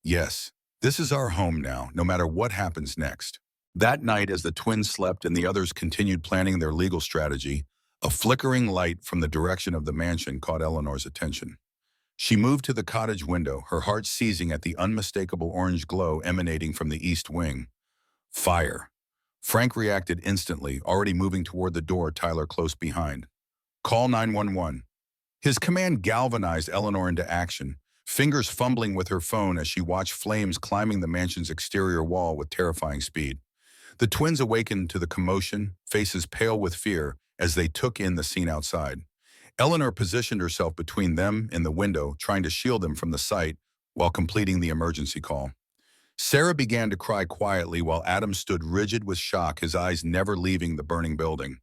S1: Yes, this is our home now, no matter what happens next. That night, as the twins slept and the others continued planning their legal strategy, a flickering light from the direction of the mansion caught Eleanor's attention. She moved to the cottage window, her heart seizing at the unmistakable orange glow emanating from the east wing. Fire. Frank reacted instantly, already moving toward the door, Tyler close behind. Call 911. His command galvanized Eleanor into action, fingers fumbling with her phone as she watched flames climbing the mansion's exterior wall with terrifying speed. The twins awakened to the commotion, faces pale with fear, as they took in the scene outside. Eleanor positioned herself between them and the window, trying to shield them from the sight while completing the emergency call. Sarah began to cry quietly while Adam stood rigid with shock, his eyes never leaving the burning building.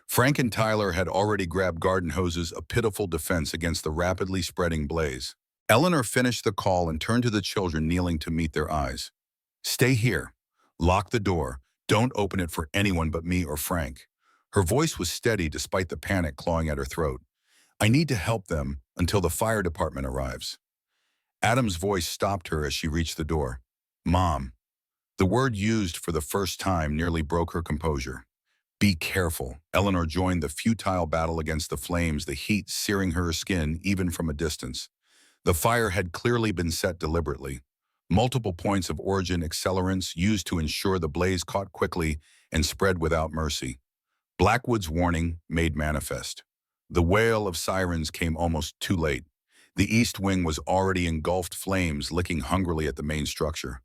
S1: Frank and Tyler had already grabbed garden hoses, a pitiful defense against the rapidly spreading blaze. Eleanor finished the call and turned to the children kneeling to meet their eyes. Stay here. Lock the door. Don't open it for anyone but me or Frank. Her voice was steady despite the panic clawing at her throat. I need to help them until the fire department arrives. Adam's voice stopped her as she reached the door. Mom. The word used for the first time nearly broke her composure. Be careful. Eleanor joined the futile battle against the flames, the heat searing her skin even from a distance. The fire had clearly been set deliberately. Multiple points of origin accelerants used to ensure the blaze caught quickly and spread without mercy. Blackwood's warning made manifest. The wail of sirens came almost too late. The east wing was already engulfed flames, licking hungrily at the main structure.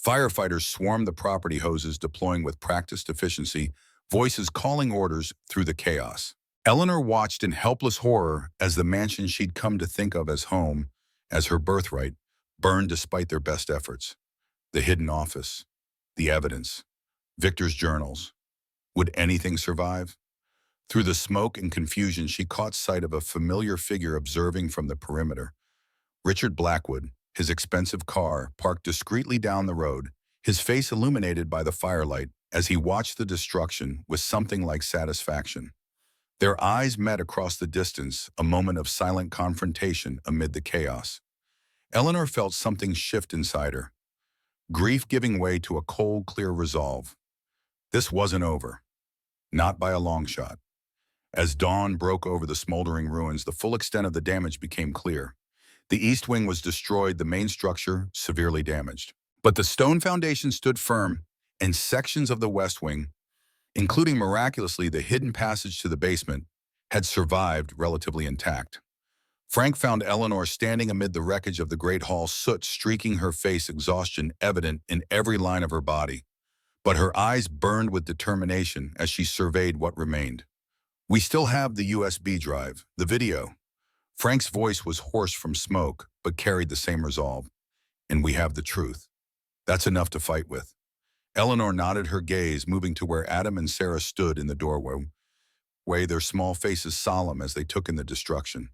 S1: Firefighters swarmed the property hoses, deploying with practiced efficiency, voices calling orders through the chaos. Eleanor watched in helpless horror as the mansion she'd come to think of as home, as her birthright, burned despite their best efforts. The hidden office, the evidence, Victor's journals. Would anything survive? Through the smoke and confusion, she caught sight of a familiar figure observing from the perimeter. Richard Blackwood, his expensive car, parked discreetly down the road, his face illuminated by the firelight as he watched the destruction with something like satisfaction. Their eyes met across the distance, a moment of silent confrontation amid the chaos. Eleanor felt something shift inside her, grief giving way to a cold, clear resolve. This wasn't over. Not by a long shot. As dawn broke over the smoldering ruins, the full extent of the damage became clear. The east wing was destroyed, the main structure severely damaged. But the stone foundation stood firm, and sections of the west wing, including miraculously the hidden passage to the basement, had survived relatively intact. Frank found Eleanor standing amid the wreckage of the great hall, soot streaking her face, exhaustion evident in every line of her body. But her eyes burned with determination as she surveyed what remained. We still have the USB drive, the video. Frank's voice was hoarse from smoke, but carried the same resolve. And we have the truth. That's enough to fight with. Eleanor nodded her gaze, moving to where Adam and Sarah stood in the doorway, their small faces solemn as they took in the destruction.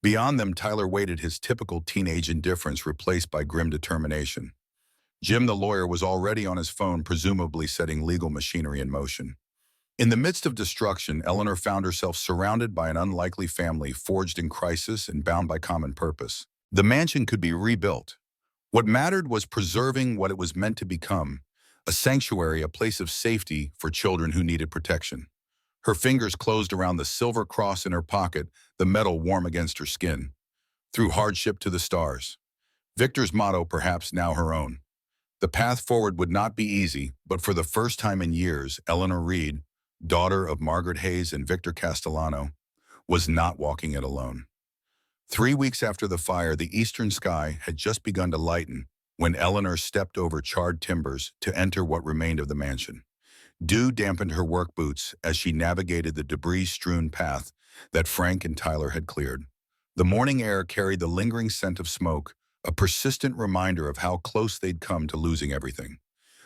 S1: Beyond them, Tyler waited, his typical teenage indifference replaced by grim determination. Jim, the lawyer, was already on his phone, presumably setting legal machinery in motion. In the midst of destruction, Eleanor found herself surrounded by an unlikely family, forged in crisis and bound by common purpose. The mansion could be rebuilt. What mattered was preserving what it was meant to become, a sanctuary, a place of safety for children who needed protection. Her fingers closed around the silver cross in her pocket, the metal warm against her skin. Through hardship to the stars. Victor's motto, perhaps now her own. The path forward would not be easy, but for the first time in years, Eleanor Reed, daughter of Margaret Hayes and Victor Castellano, was not walking it alone. 3 weeks after the fire, the eastern sky had just begun to lighten when Eleanor stepped over charred timbers to enter what remained of the mansion. Dew dampened her work boots as she navigated the debris-strewn path that Frank and Tyler had cleared. The morning air carried the lingering scent of smoke, a persistent reminder of how close they'd come to losing everything.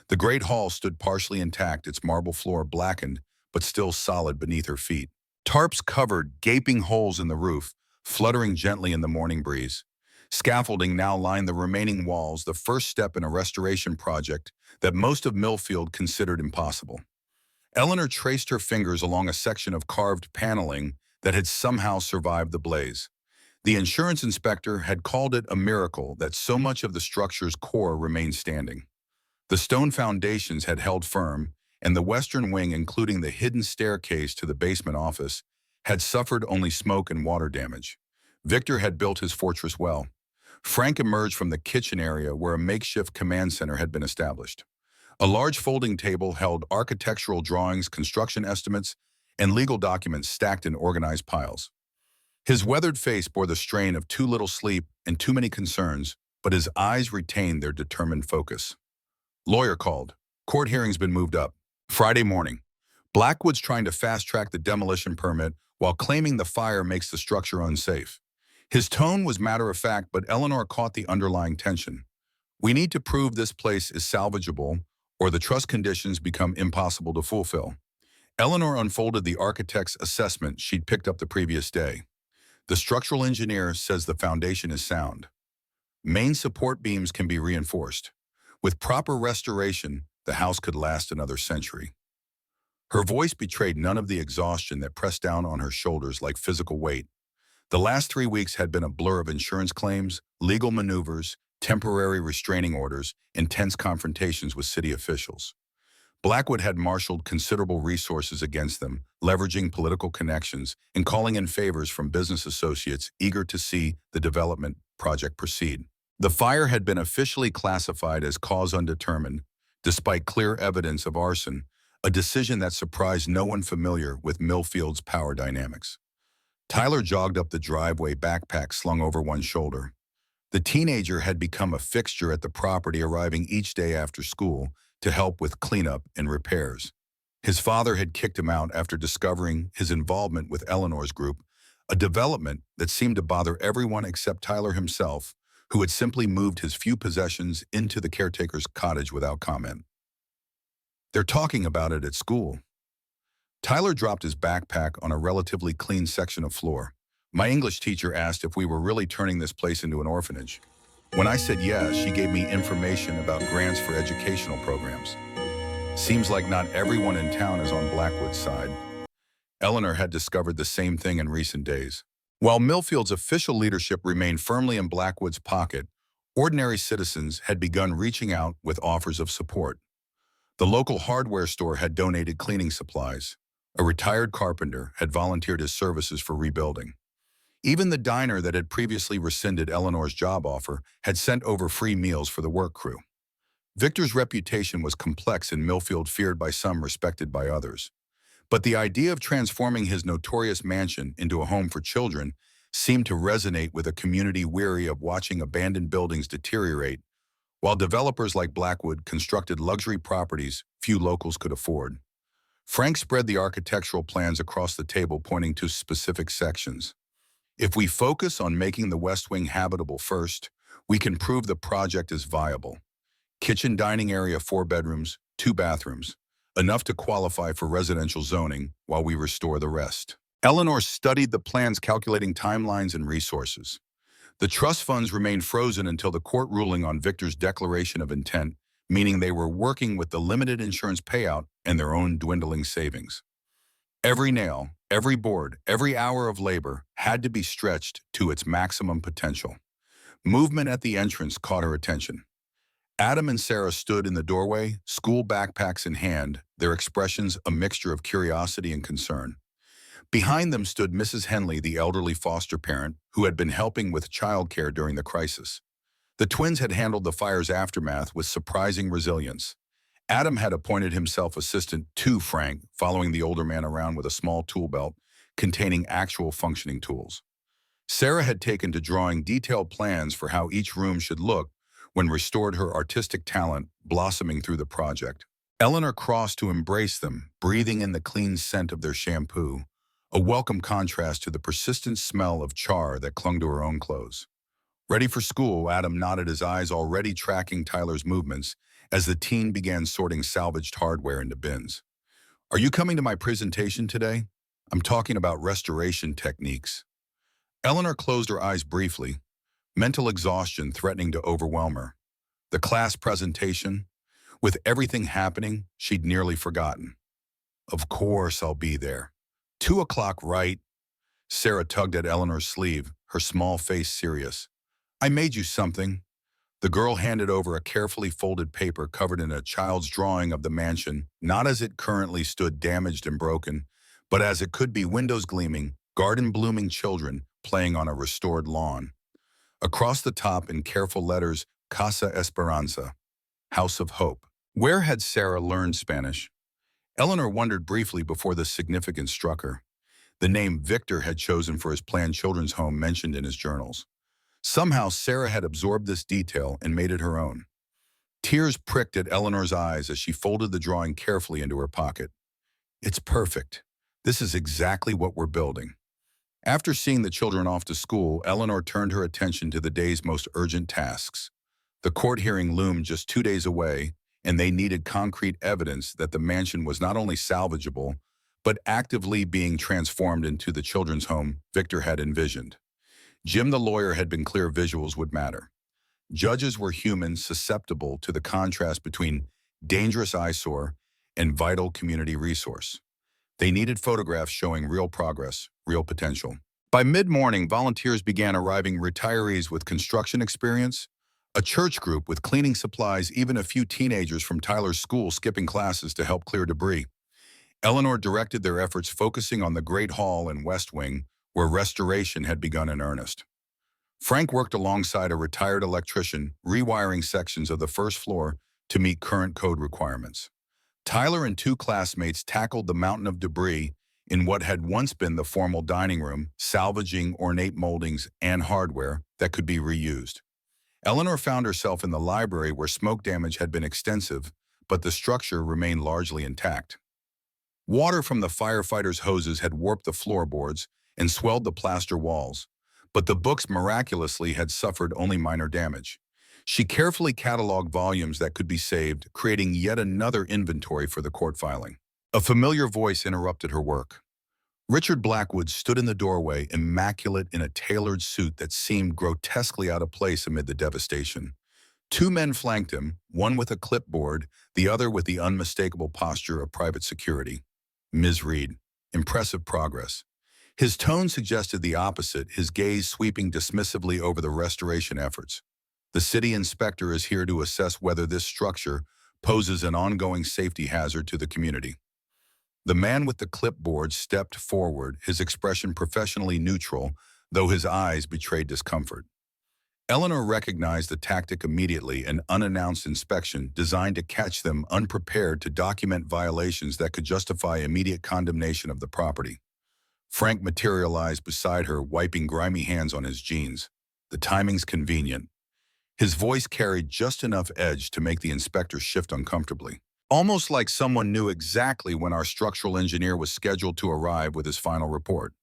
S1: The great hall stood partially intact, its marble floor blackened but still solid beneath her feet. Tarps covered gaping holes in the roof, fluttering gently in the morning breeze. Scaffolding now lined the remaining walls, the first step in a restoration project that most of Millfield considered impossible. Eleanor traced her fingers along a section of carved paneling that had somehow survived the blaze. The insurance inspector had called it a miracle that so much of the structure's core remained standing. The stone foundations had held firm, and the western wing, including the hidden staircase to the basement office, had suffered only smoke and water damage. Victor had built his fortress well. Frank emerged from the kitchen area where a makeshift command center had been established. A large folding table held architectural drawings, construction estimates, and legal documents stacked in organized piles. His weathered face bore the strain of too little sleep and too many concerns, but his eyes retained their determined focus. Lawyer called. Court hearing's been moved up. Friday morning. Blackwood's trying to fast-track the demolition permit while claiming the fire makes the structure unsafe. His tone was matter-of-fact, but Eleanor caught the underlying tension. We need to prove this place is salvageable, or the trust conditions become impossible to fulfill. Eleanor unfolded the architect's assessment she'd picked up the previous day. The structural engineer says the foundation is sound. Main support beams can be reinforced. With proper restoration, the house could last another century. Her voice betrayed none of the exhaustion that pressed down on her shoulders like physical weight. The last 3 weeks had been a blur of insurance claims, legal maneuvers, temporary restraining orders, and tense confrontations with city officials. Blackwood had marshaled considerable resources against them, leveraging political connections and calling in favors from business associates eager to see the development project proceed. The fire had been officially classified as cause undetermined, despite clear evidence of arson, a decision that surprised no one familiar with Millfield's power dynamics. Tyler jogged up the driveway, backpack slung over one shoulder. The teenager had become a fixture at the property, arriving each day after school to help with cleanup and repairs. His father had kicked him out after discovering his involvement with Eleanor's group, a development that seemed to bother everyone except Tyler himself, who had simply moved his few possessions into the caretaker's cottage without comment. They're talking about it at school. Tyler dropped his backpack on a relatively clean section of floor. My English teacher asked if we were really turning this place into an orphanage. When I said yes, she gave me information about grants for educational programs. Seems like not everyone in town is on Blackwood's side. Eleanor had discovered the same thing in recent days. While Millfield's official leadership remained firmly in Blackwood's pocket, ordinary citizens had begun reaching out with offers of support. The local hardware store had donated cleaning supplies. A retired carpenter had volunteered his services for rebuilding. Even the diner that had previously rescinded Eleanor's job offer had sent over free meals for the work crew. Victor's reputation was complex in Millfield, feared by some, respected by others. But the idea of transforming his notorious mansion into a home for children seemed to resonate with a community weary of watching abandoned buildings deteriorate, while developers like Blackwood constructed luxury properties few locals could afford. Frank spread the architectural plans across the table, pointing to specific sections. If we focus on making the West Wing habitable first, we can prove the project is viable. Kitchen dining area, 4 bedrooms, 2 bathrooms. Enough to qualify for residential zoning while we restore the rest. Eleanor studied the plans, calculating timelines and resources. The trust funds remained frozen until the court ruling on Victor's declaration of intent, meaning they were working with the limited insurance payout and their own dwindling savings. Every nail, every board, every hour of labor had to be stretched to its maximum potential. Movement at the entrance caught her attention. Adam and Sarah stood in the doorway, school backpacks in hand, their expressions a mixture of curiosity and concern. Behind them stood Mrs. Henley, the elderly foster parent who had been helping with childcare during the crisis. The twins had handled the fire's aftermath with surprising resilience. Adam had appointed himself assistant to Frank, following the older man around with a small tool belt containing actual functioning tools. Sarah had taken to drawing detailed plans for how each room should look when restored, her artistic talent blossoming through the project. Eleanor crossed to embrace them, breathing in the clean scent of their shampoo, a welcome contrast to the persistent smell of char that clung to her own clothes. Ready for school, Adam nodded, his eyes already tracking Tyler's movements as the teen began sorting salvaged hardware into bins. Are you coming to my presentation today? I'm talking about restoration techniques. Eleanor closed her eyes briefly, mental exhaustion threatening to overwhelm her. The class presentation? With everything happening, she'd nearly forgotten. Of course I'll be there. 2 o'clock, right? Sarah tugged at Eleanor's sleeve, her small face serious. I made you something. The girl handed over a carefully folded paper covered in a child's drawing of the mansion, not as it currently stood damaged and broken, but as it could be, windows gleaming, garden blooming, children playing on a restored lawn. Across the top in careful letters, Casa Esperanza, House of Hope. Where had Sarah learned Spanish? Eleanor wondered briefly before the significance struck her. The name Victor had chosen for his planned children's home mentioned in his journals. Somehow Sarah had absorbed this detail and made it her own. Tears pricked at Eleanor's eyes as she folded the drawing carefully into her pocket. It's perfect. This is exactly what we're building. After seeing the children off to school, Eleanor turned her attention to the day's most urgent tasks. The court hearing loomed just 2 days away, and they needed concrete evidence that the mansion was not only salvageable, but actively being transformed into the children's home Victor had envisioned. Jim the lawyer had been clear visuals would matter. Judges were humans susceptible to the contrast between dangerous eyesore and vital community resource. They needed photographs showing real progress, real potential. By mid-morning, volunteers began arriving, retirees with construction experience, a church group with cleaning supplies, even a few teenagers from Tyler's school skipping classes to help clear debris. Eleanor directed their efforts, focusing on the Great Hall and West Wing, where restoration had begun in earnest. Frank worked alongside a retired electrician, rewiring sections of the first floor to meet current code requirements. Tyler and 2 classmates tackled the mountain of debris in what had once been the formal dining room, salvaging ornate moldings and hardware that could be reused. Eleanor found herself in the library, where smoke damage had been extensive, but the structure remained largely intact. Water from the firefighters' hoses had warped the floorboards and swelled the plaster walls, but the books miraculously had suffered only minor damage. She carefully cataloged volumes that could be saved, creating yet another inventory for the court filing. A familiar voice interrupted her work. Richard Blackwood stood in the doorway, immaculate in a tailored suit that seemed grotesquely out of place amid the devastation. 2 men flanked him, one with a clipboard, the other with the unmistakable posture of private security. Ms. Reed, impressive progress. His tone suggested the opposite, his gaze sweeping dismissively over the restoration efforts. The city inspector is here to assess whether this structure poses an ongoing safety hazard to the community. The man with the clipboard stepped forward, his expression professionally neutral, though his eyes betrayed discomfort. Eleanor recognized the tactic immediately, an unannounced inspection designed to catch them unprepared, to document violations that could justify immediate condemnation of the property. Frank materialized beside her, wiping grimy hands on his jeans. The timing's convenient. His voice carried just enough edge to make the inspector shift uncomfortably. Almost like someone knew exactly when our structural engineer was scheduled to arrive with his final report.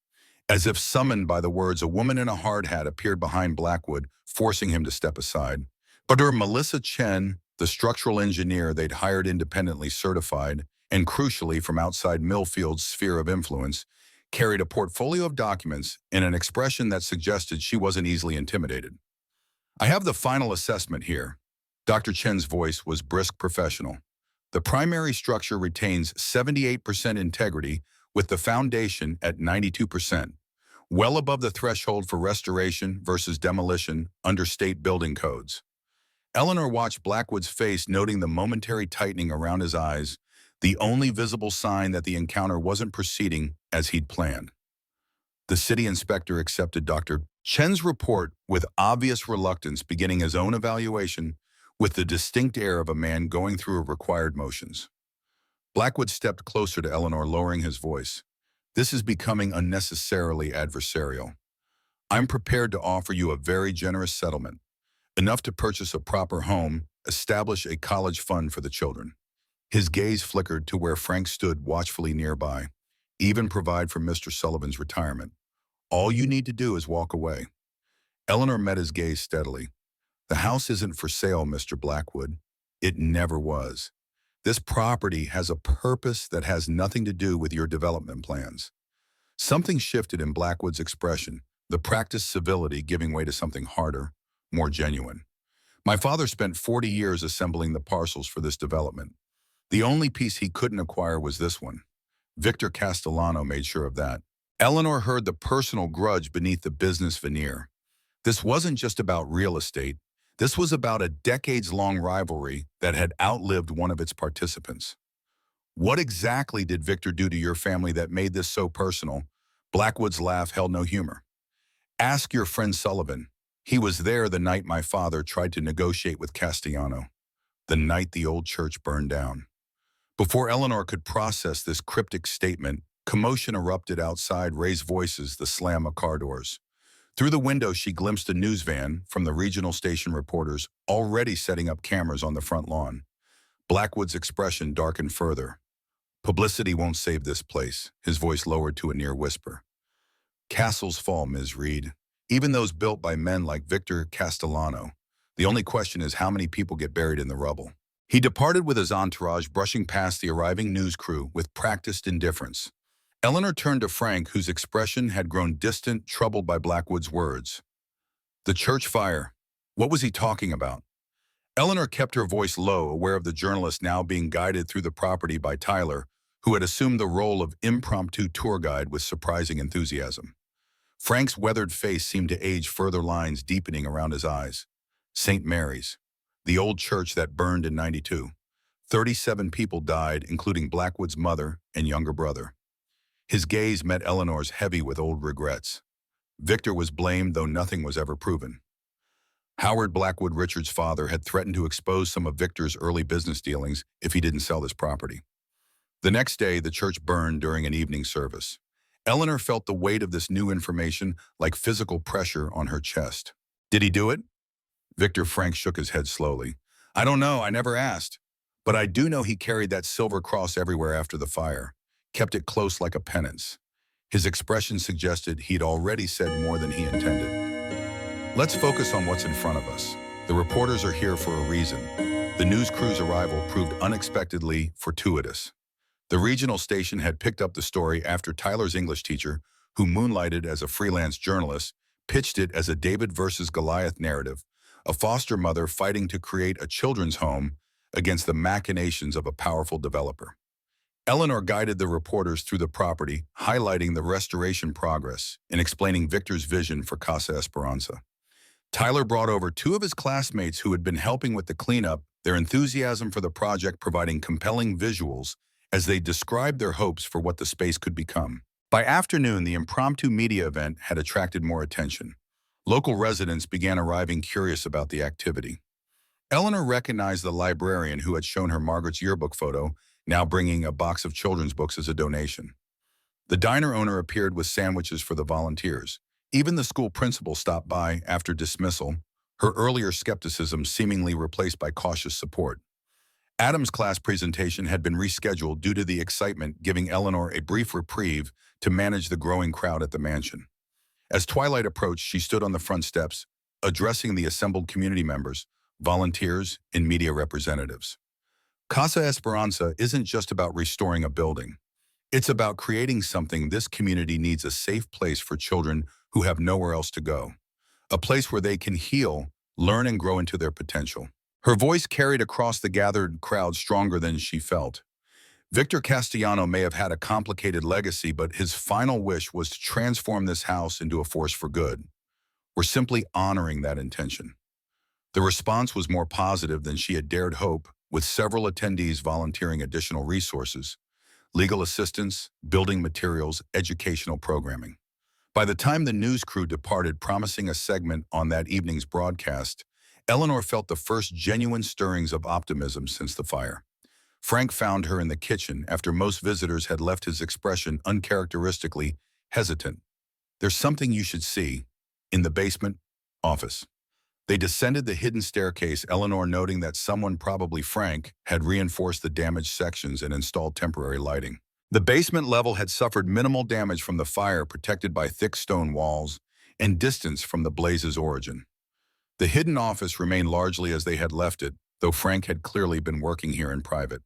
S1: As if summoned by the words, a woman in a hard hat appeared behind Blackwood, forcing him to step aside. But Melissa Chen, the structural engineer they'd hired independently, certified, and crucially from outside Millfield's sphere of influence, carried a portfolio of documents and an expression that suggested she wasn't easily intimidated. I have the final assessment here. Dr. Chen's voice was brisk, professional. The primary structure retains 78% integrity, with the foundation at 92%, well above the threshold for restoration versus demolition under state building codes. Eleanor watched Blackwood's face, noting the momentary tightening around his eyes, the only visible sign that the encounter wasn't proceeding as he'd planned. The city inspector accepted Dr. Chen's report with obvious reluctance, beginning his own evaluation with the distinct air of a man going through required motions. Blackwood stepped closer to Eleanor, lowering his voice. This is becoming unnecessarily adversarial. I'm prepared to offer you a very generous settlement, enough to purchase a proper home, establish a college fund for the children. His gaze flickered to where Frank stood watchfully nearby, even provide for Mr. Sullivan's retirement. All you need to do is walk away. Eleanor met his gaze steadily. The house isn't for sale, Mr. Blackwood. It never was. This property has a purpose that has nothing to do with your development plans. Something shifted in Blackwood's expression, the practiced civility giving way to something harder, more genuine. My father spent 40 years assembling the parcels for this development. The only piece he couldn't acquire was this one. Victor Castellano made sure of that. Eleanor heard the personal grudge beneath the business veneer. This wasn't just about real estate. This was about a decades-long rivalry that had outlived one of its participants. What exactly did Victor do to your family that made this so personal? Blackwood's laugh held no humor. Ask your friend Sullivan. He was there the night my father tried to negotiate with Castellano, the night the old church burned down. Before Eleanor could process this cryptic statement, commotion erupted outside, raised voices, the slam of car doors. Through the window, she glimpsed a news van from the regional station reporters already setting up cameras on the front lawn. Blackwood's expression darkened further. Publicity won't save this place, his voice lowered to a near whisper. Castles fall, Ms. Reed, even those built by men like Victor Castellano. The only question is how many people get buried in the rubble. He departed with his entourage, brushing past the arriving news crew with practiced indifference. Eleanor turned to Frank, whose expression had grown distant, troubled by Blackwood's words. The church fire. What was he talking about? Eleanor kept her voice low, aware of the journalist now being guided through the property by Tyler, who had assumed the role of impromptu tour guide with surprising enthusiasm. Frank's weathered face seemed to age, further lines deepening around his eyes. St. Mary's, the old church that burned in '92. 37 people died, including Blackwood's mother and younger brother. His gaze met Eleanor's, heavy with old regrets. Victor was blamed, though nothing was ever proven. Howard Blackwood, Richard's father, had threatened to expose some of Victor's early business dealings if he didn't sell this property. The next day, the church burned during an evening service. Eleanor felt the weight of this new information like physical pressure on her chest. Did he do it? Victor Frank shook his head slowly. I don't know, I never asked. But I do know he carried that silver cross everywhere after the fire, kept it close like a penance. His expression suggested he'd already said more than he intended. Let's focus on what's in front of us. The reporters are here for a reason. The news crew's arrival proved unexpectedly fortuitous. The regional station had picked up the story after Tyler's English teacher, who moonlighted as a freelance journalist, pitched it as a David versus Goliath narrative, a foster mother fighting to create a children's home against the machinations of a powerful developer. Eleanor guided the reporters through the property, highlighting the restoration progress and explaining Victor's vision for Casa Esperanza. Tyler brought over two of his classmates who had been helping with the cleanup, their enthusiasm for the project providing compelling visuals as they described their hopes for what the space could become. By afternoon, the impromptu media event had attracted more attention. Local residents began arriving, curious about the activity. Eleanor recognized the librarian who had shown her Margaret's yearbook photo, now bringing a box of children's books as a donation. The diner owner appeared with sandwiches for the volunteers. Even the school principal stopped by after dismissal, her earlier skepticism seemingly replaced by cautious support. Adam's class presentation had been rescheduled due to the excitement, giving Eleanor a brief reprieve to manage the growing crowd at the mansion. As twilight approached, she stood on the front steps, addressing the assembled community members, volunteers, and media representatives. Casa Esperanza isn't just about restoring a building. It's about creating something this community needs: a safe place for children who have nowhere else to go. A place where they can heal, learn, and grow into their potential. Her voice carried across the gathered crowd stronger than she felt. Victor Castellano may have had a complicated legacy, but his final wish was to transform this house into a force for good. We're simply honoring that intention. The response was more positive than she had dared hope, with several attendees volunteering additional resources: legal assistance, building materials, educational programming. By the time the news crew departed, promising a segment on that evening's broadcast, Eleanor felt the first genuine stirrings of optimism since the fire. Frank found her in the kitchen after most visitors had left, his expression uncharacteristically hesitant. There's something you should see. In the basement office. They descended the hidden staircase, Eleanor noting that someone, probably Frank, had reinforced the damaged sections and installed temporary lighting. The basement level had suffered minimal damage from the fire, protected by thick stone walls and distance from the blaze's origin. The hidden office remained largely as they had left it, though Frank had clearly been working here in private.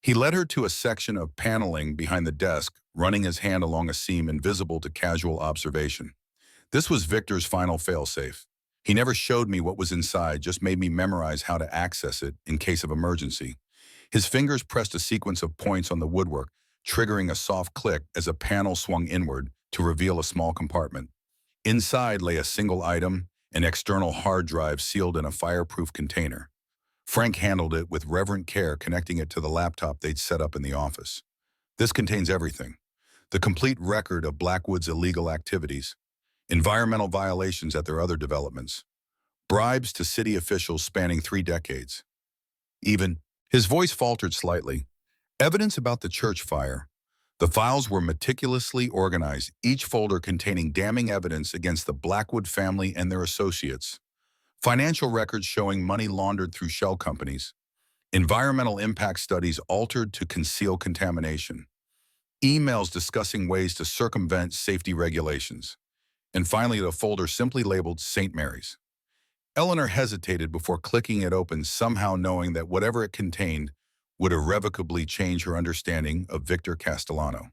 S1: He led her to a section of paneling behind the desk, running his hand along a seam invisible to casual observation. This was Victor's final failsafe. He never showed me what was inside, just made me memorize how to access it in case of emergency. His fingers pressed a sequence of points on the woodwork, triggering a soft click as a panel swung inward to reveal a small compartment. Inside lay a single item, an external hard drive sealed in a fireproof container. Frank handled it with reverent care, connecting it to the laptop they'd set up in the office. This contains everything. The complete record of Blackwood's illegal activities, environmental violations at their other developments, bribes to city officials spanning 3 decades. Even, his voice faltered slightly, evidence about the church fire. The files were meticulously organized, each folder containing damning evidence against the Blackwood family and their associates. Financial records showing money laundered through shell companies. Environmental impact studies altered to conceal contamination. Emails discussing ways to circumvent safety regulations. And finally, a folder simply labeled St. Mary's. Eleanor hesitated before clicking it open, somehow knowing that whatever it contained would irrevocably change her understanding of Victor Castellano.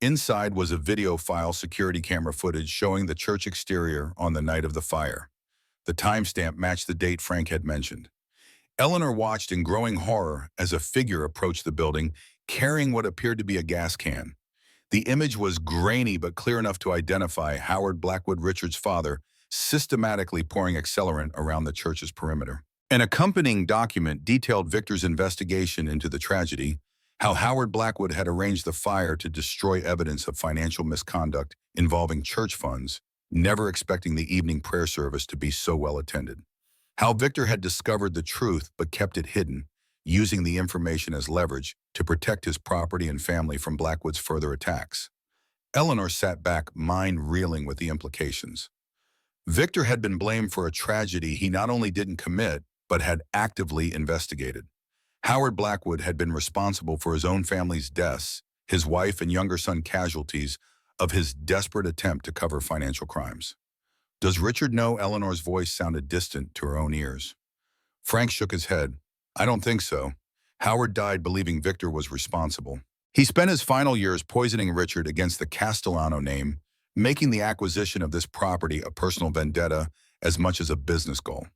S1: Inside was a video file, security camera footage showing the church exterior on the night of the fire. The timestamp matched the date Frank had mentioned. Eleanor watched in growing horror as a figure approached the building, carrying what appeared to be a gas can. The image was grainy but clear enough to identify Howard Blackwood Richards' father, systematically pouring accelerant around the church's perimeter. An accompanying document detailed Victor's investigation into the tragedy, how Howard Blackwood had arranged the fire to destroy evidence of financial misconduct involving church funds, never expecting the evening prayer service to be so well attended. How Victor had discovered the truth but kept it hidden, using the information as leverage to protect his property and family from Blackwood's further attacks. Eleanor sat back, mind reeling with the implications. Victor had been blamed for a tragedy he not only didn't commit, but had actively investigated. Howard Blackwood had been responsible for his own family's deaths, his wife and younger son casualties of his desperate attempt to cover financial crimes. Does Richard know? Eleanor's voice sounded distant to her own ears. Frank shook his head. I don't think so. Howard died believing Victor was responsible. He spent his final years poisoning Richard against the Castellano name, making the acquisition of this property a personal vendetta as much as a business goal.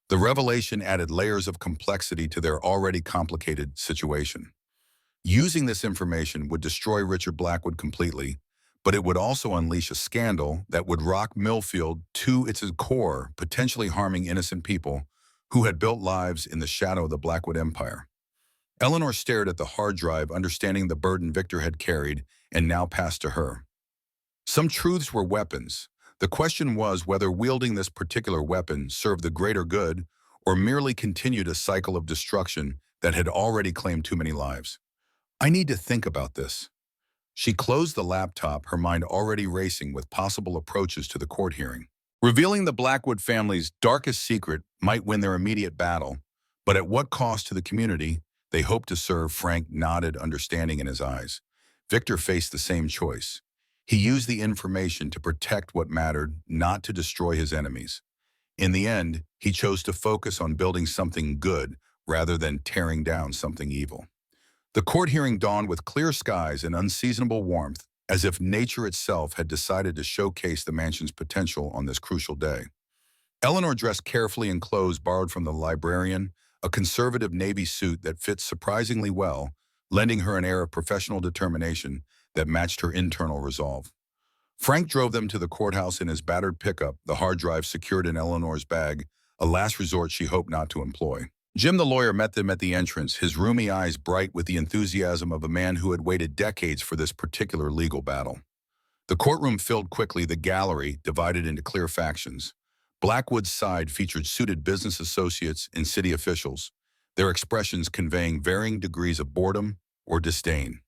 S1: The revelation added layers of complexity to their already complicated situation. Using this information would destroy Richard Blackwood completely, but it would also unleash a scandal that would rock Millfield to its core, potentially harming innocent people who had built lives in the shadow of the Blackwood Empire. Eleanor stared at the hard drive, understanding the burden Victor had carried and now passed to her. Some truths were weapons. The question was whether wielding this particular weapon served the greater good or merely continued a cycle of destruction that had already claimed too many lives. I need to think about this. She closed the laptop, her mind already racing with possible approaches to the court hearing. Revealing the Blackwood family's darkest secret might win their immediate battle, but at what cost to the community they hoped to serve? Frank nodded, understanding in his eyes. Victor faced the same choice. He used the information to protect what mattered, not to destroy his enemies. In the end, he chose to focus on building something good rather than tearing down something evil. The court hearing dawned with clear skies and unseasonable warmth, as if nature itself had decided to showcase the mansion's potential on this crucial day. Eleanor dressed carefully in clothes borrowed from the librarian, a conservative navy suit that fit surprisingly well, lending her an air of professional determination that matched her internal resolve. Frank drove them to the courthouse in his battered pickup, the hard drive secured in Eleanor's bag, a last resort she hoped not to employ. Jim the lawyer met them at the entrance, his roomy eyes bright with the enthusiasm of a man who had waited decades for this particular legal battle. The courtroom filled quickly, the gallery divided into clear factions. Blackwood's side featured suited business associates and city officials, their expressions conveying varying degrees of boredom or disdain.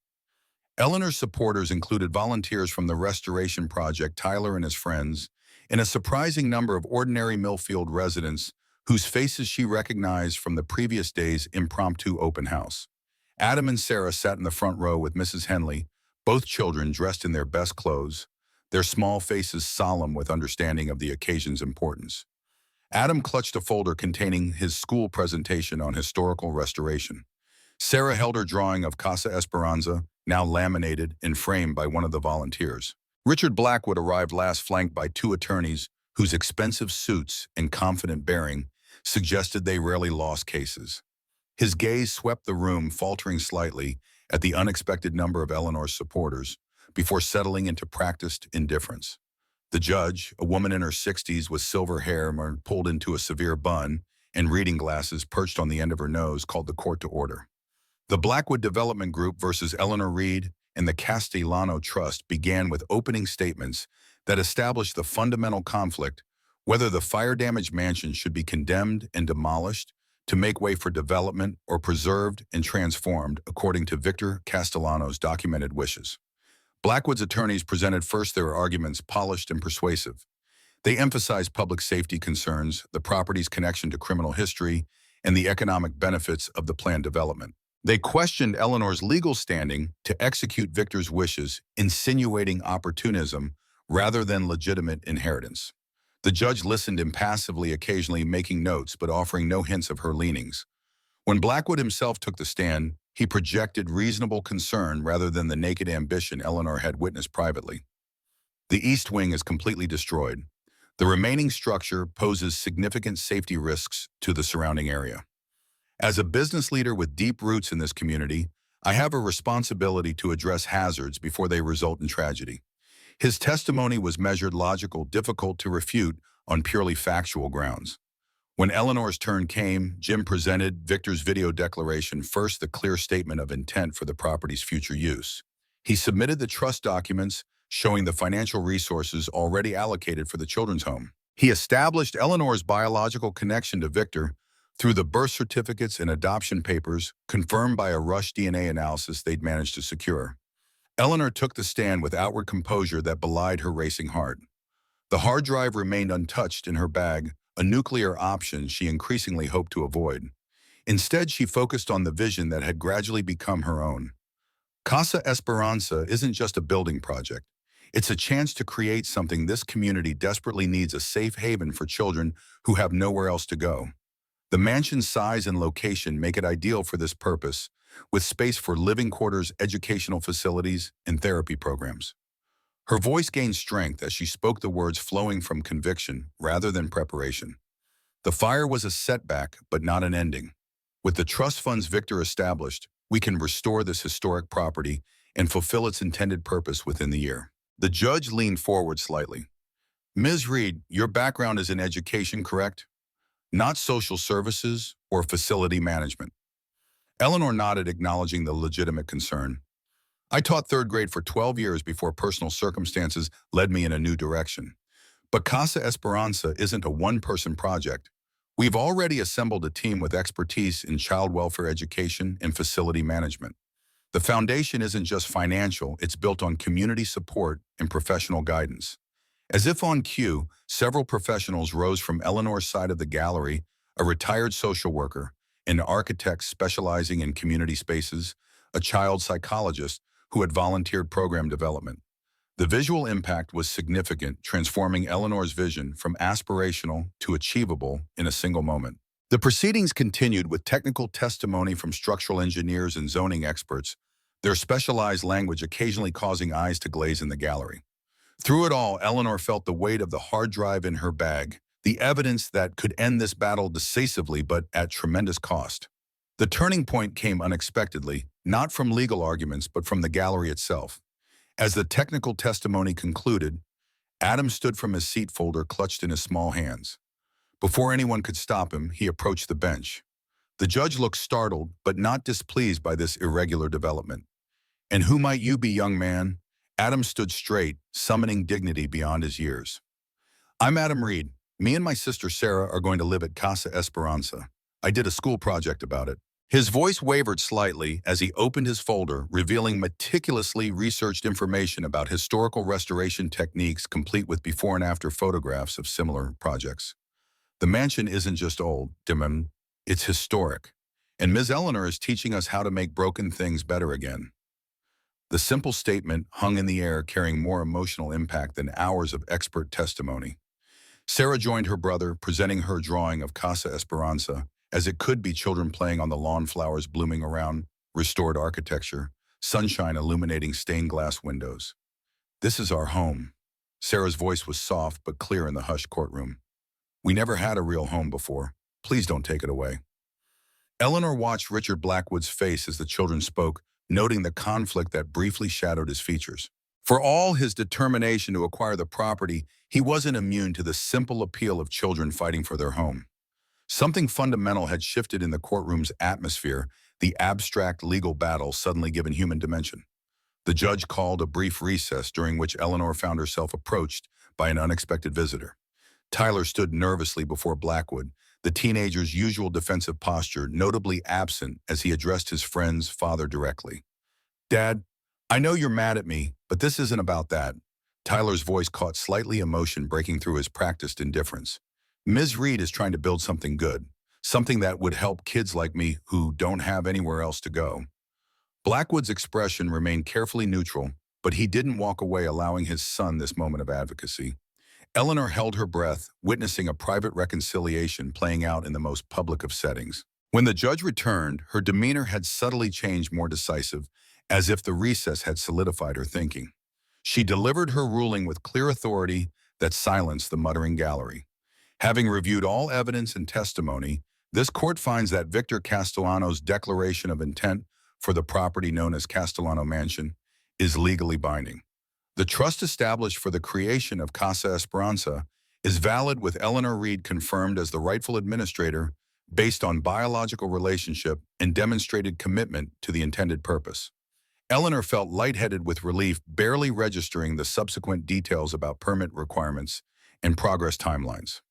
S1: Eleanor's supporters included volunteers from the Restoration Project, Tyler and his friends, and a surprising number of ordinary Millfield residents whose faces she recognized from the previous day's impromptu open house. Adam and Sarah sat in the front row with Mrs. Henley, both children dressed in their best clothes, their small faces solemn with understanding of the occasion's importance. Adam clutched a folder containing his school presentation on historical restoration. Sarah held her drawing of Casa Esperanza, now laminated and framed by one of the volunteers. Richard Blackwood arrived last, flanked by two attorneys whose expensive suits and confident bearing suggested they rarely lost cases. His gaze swept the room, faltering slightly at the unexpected number of Eleanor's supporters, before settling into practiced indifference. The judge, a woman in her 60s with silver hair pulled into a severe bun and reading glasses perched on the end of her nose, called the court to order. The Blackwood Development Group versus Eleanor Reed and the Castellano Trust began with opening statements that established the fundamental conflict whether the fire-damaged mansion should be condemned and demolished to make way for development or preserved and transformed according to Victor Castellano's documented wishes. Blackwood's attorneys presented first their arguments polished and persuasive. They emphasized public safety concerns, the property's connection to criminal history, and the economic benefits of the planned development. They questioned Eleanor's legal standing to execute Victor's wishes, insinuating opportunism rather than legitimate inheritance. The judge listened impassively, occasionally making notes but offering no hints of her leanings. When Blackwood himself took the stand, he projected reasonable concern rather than the naked ambition Eleanor had witnessed privately. The East Wing is completely destroyed. The remaining structure poses significant safety risks to the surrounding area. As a business leader with deep roots in this community, I have a responsibility to address hazards before they result in tragedy. His testimony was measured, logical, difficult to refute on purely factual grounds. When Eleanor's turn came, Jim presented Victor's video declaration, first the clear statement of intent for the property's future use. He submitted the trust documents showing the financial resources already allocated for the children's home. He established Eleanor's biological connection to Victor through the birth certificates and adoption papers confirmed by a rush DNA analysis they'd managed to secure. Eleanor took the stand with outward composure that belied her racing heart. The hard drive remained untouched in her bag, a nuclear option she increasingly hoped to avoid. Instead, she focused on the vision that had gradually become her own. Casa Esperanza isn't just a building project. It's a chance to create something this community desperately needs: a safe haven for children who have nowhere else to go. The mansion's size and location make it ideal for this purpose, with space for living quarters, educational facilities, and therapy programs. Her voice gained strength as she spoke, the words flowing from conviction rather than preparation. The fire was a setback, but not an ending. With the trust funds Victor established, we can restore this historic property and fulfill its intended purpose within the year. The judge leaned forward slightly. Ms. Reed, your background is in education, correct? Not social services or facility management. Eleanor nodded, acknowledging the legitimate concern. I taught third grade for 12 years before personal circumstances led me in a new direction. But Casa Esperanza isn't a one-person project. We've already assembled a team with expertise in child welfare education and facility management. The foundation isn't just financial, it's built on community support and professional guidance. As if on cue, several professionals rose from Eleanor's side of the gallery: a retired social worker, an architect specializing in community spaces, a child psychologist who had volunteered program development. The visual impact was significant, transforming Eleanor's vision from aspirational to achievable in a single moment. The proceedings continued with technical testimony from structural engineers and zoning experts, their specialized language occasionally causing eyes to glaze in the gallery. Through it all, Eleanor felt the weight of the hard drive in her bag, the evidence that could end this battle decisively but at tremendous cost. The turning point came unexpectedly, not from legal arguments but from the gallery itself. As the technical testimony concluded, Adam stood from his seat, folder clutched in his small hands. Before anyone could stop him, he approached the bench. The judge looked startled but not displeased by this irregular development. "And who might you be, young man?" Adam stood straight, summoning dignity beyond his years. "I'm Adam Reed. Me and my sister Sarah are going to live at Casa Esperanza. I did a school project about it." His voice wavered slightly as he opened his folder, revealing meticulously researched information about historical restoration techniques complete with before and after photographs of similar projects. The mansion isn't just old, Dimon, it's historic. And Ms. Eleanor is teaching us how to make broken things better again. The simple statement hung in the air, carrying more emotional impact than hours of expert testimony. Sarah joined her brother, presenting her drawing of Casa Esperanza, as it could be children playing on the lawn, flowers blooming around, restored architecture, sunshine illuminating stained glass windows. "This is our home." Sarah's voice was soft but clear in the hushed courtroom. "We never had a real home before. Please don't take it away." Eleanor watched Richard Blackwood's face as the children spoke, noting the conflict that briefly shadowed his features. For all his determination to acquire the property, he wasn't immune to the simple appeal of children fighting for their home. Something fundamental had shifted in the courtroom's atmosphere, the abstract legal battle suddenly given human dimension. The judge called a brief recess, during which Eleanor found herself approached by an unexpected visitor. Tyler stood nervously before Blackwood, the teenager's usual defensive posture notably absent as he addressed his friend's father directly. "Dad, I know you're mad at me, but this isn't about that." Tyler's voice caught slightly emotion breaking through his practiced indifference. "Ms. Reed is trying to build something good, something that would help kids like me who don't have anywhere else to go." Blackwood's expression remained carefully neutral, but he didn't walk away, allowing his son this moment of advocacy. Eleanor held her breath, witnessing a private reconciliation playing out in the most public of settings. When the judge returned, her demeanor had subtly changed, more decisive, as if the recess had solidified her thinking. She delivered her ruling with clear authority that silenced the muttering gallery. "Having reviewed all evidence and testimony, this court finds that Victor Castellano's declaration of intent for the property known as Castellano Mansion is legally binding. The trust established for the creation of Casa Esperanza is valid, with Eleanor Reed confirmed as the rightful administrator based on biological relationship and demonstrated commitment to the intended purpose." Eleanor felt lightheaded with relief, barely registering the subsequent details about permit requirements and progress timelines.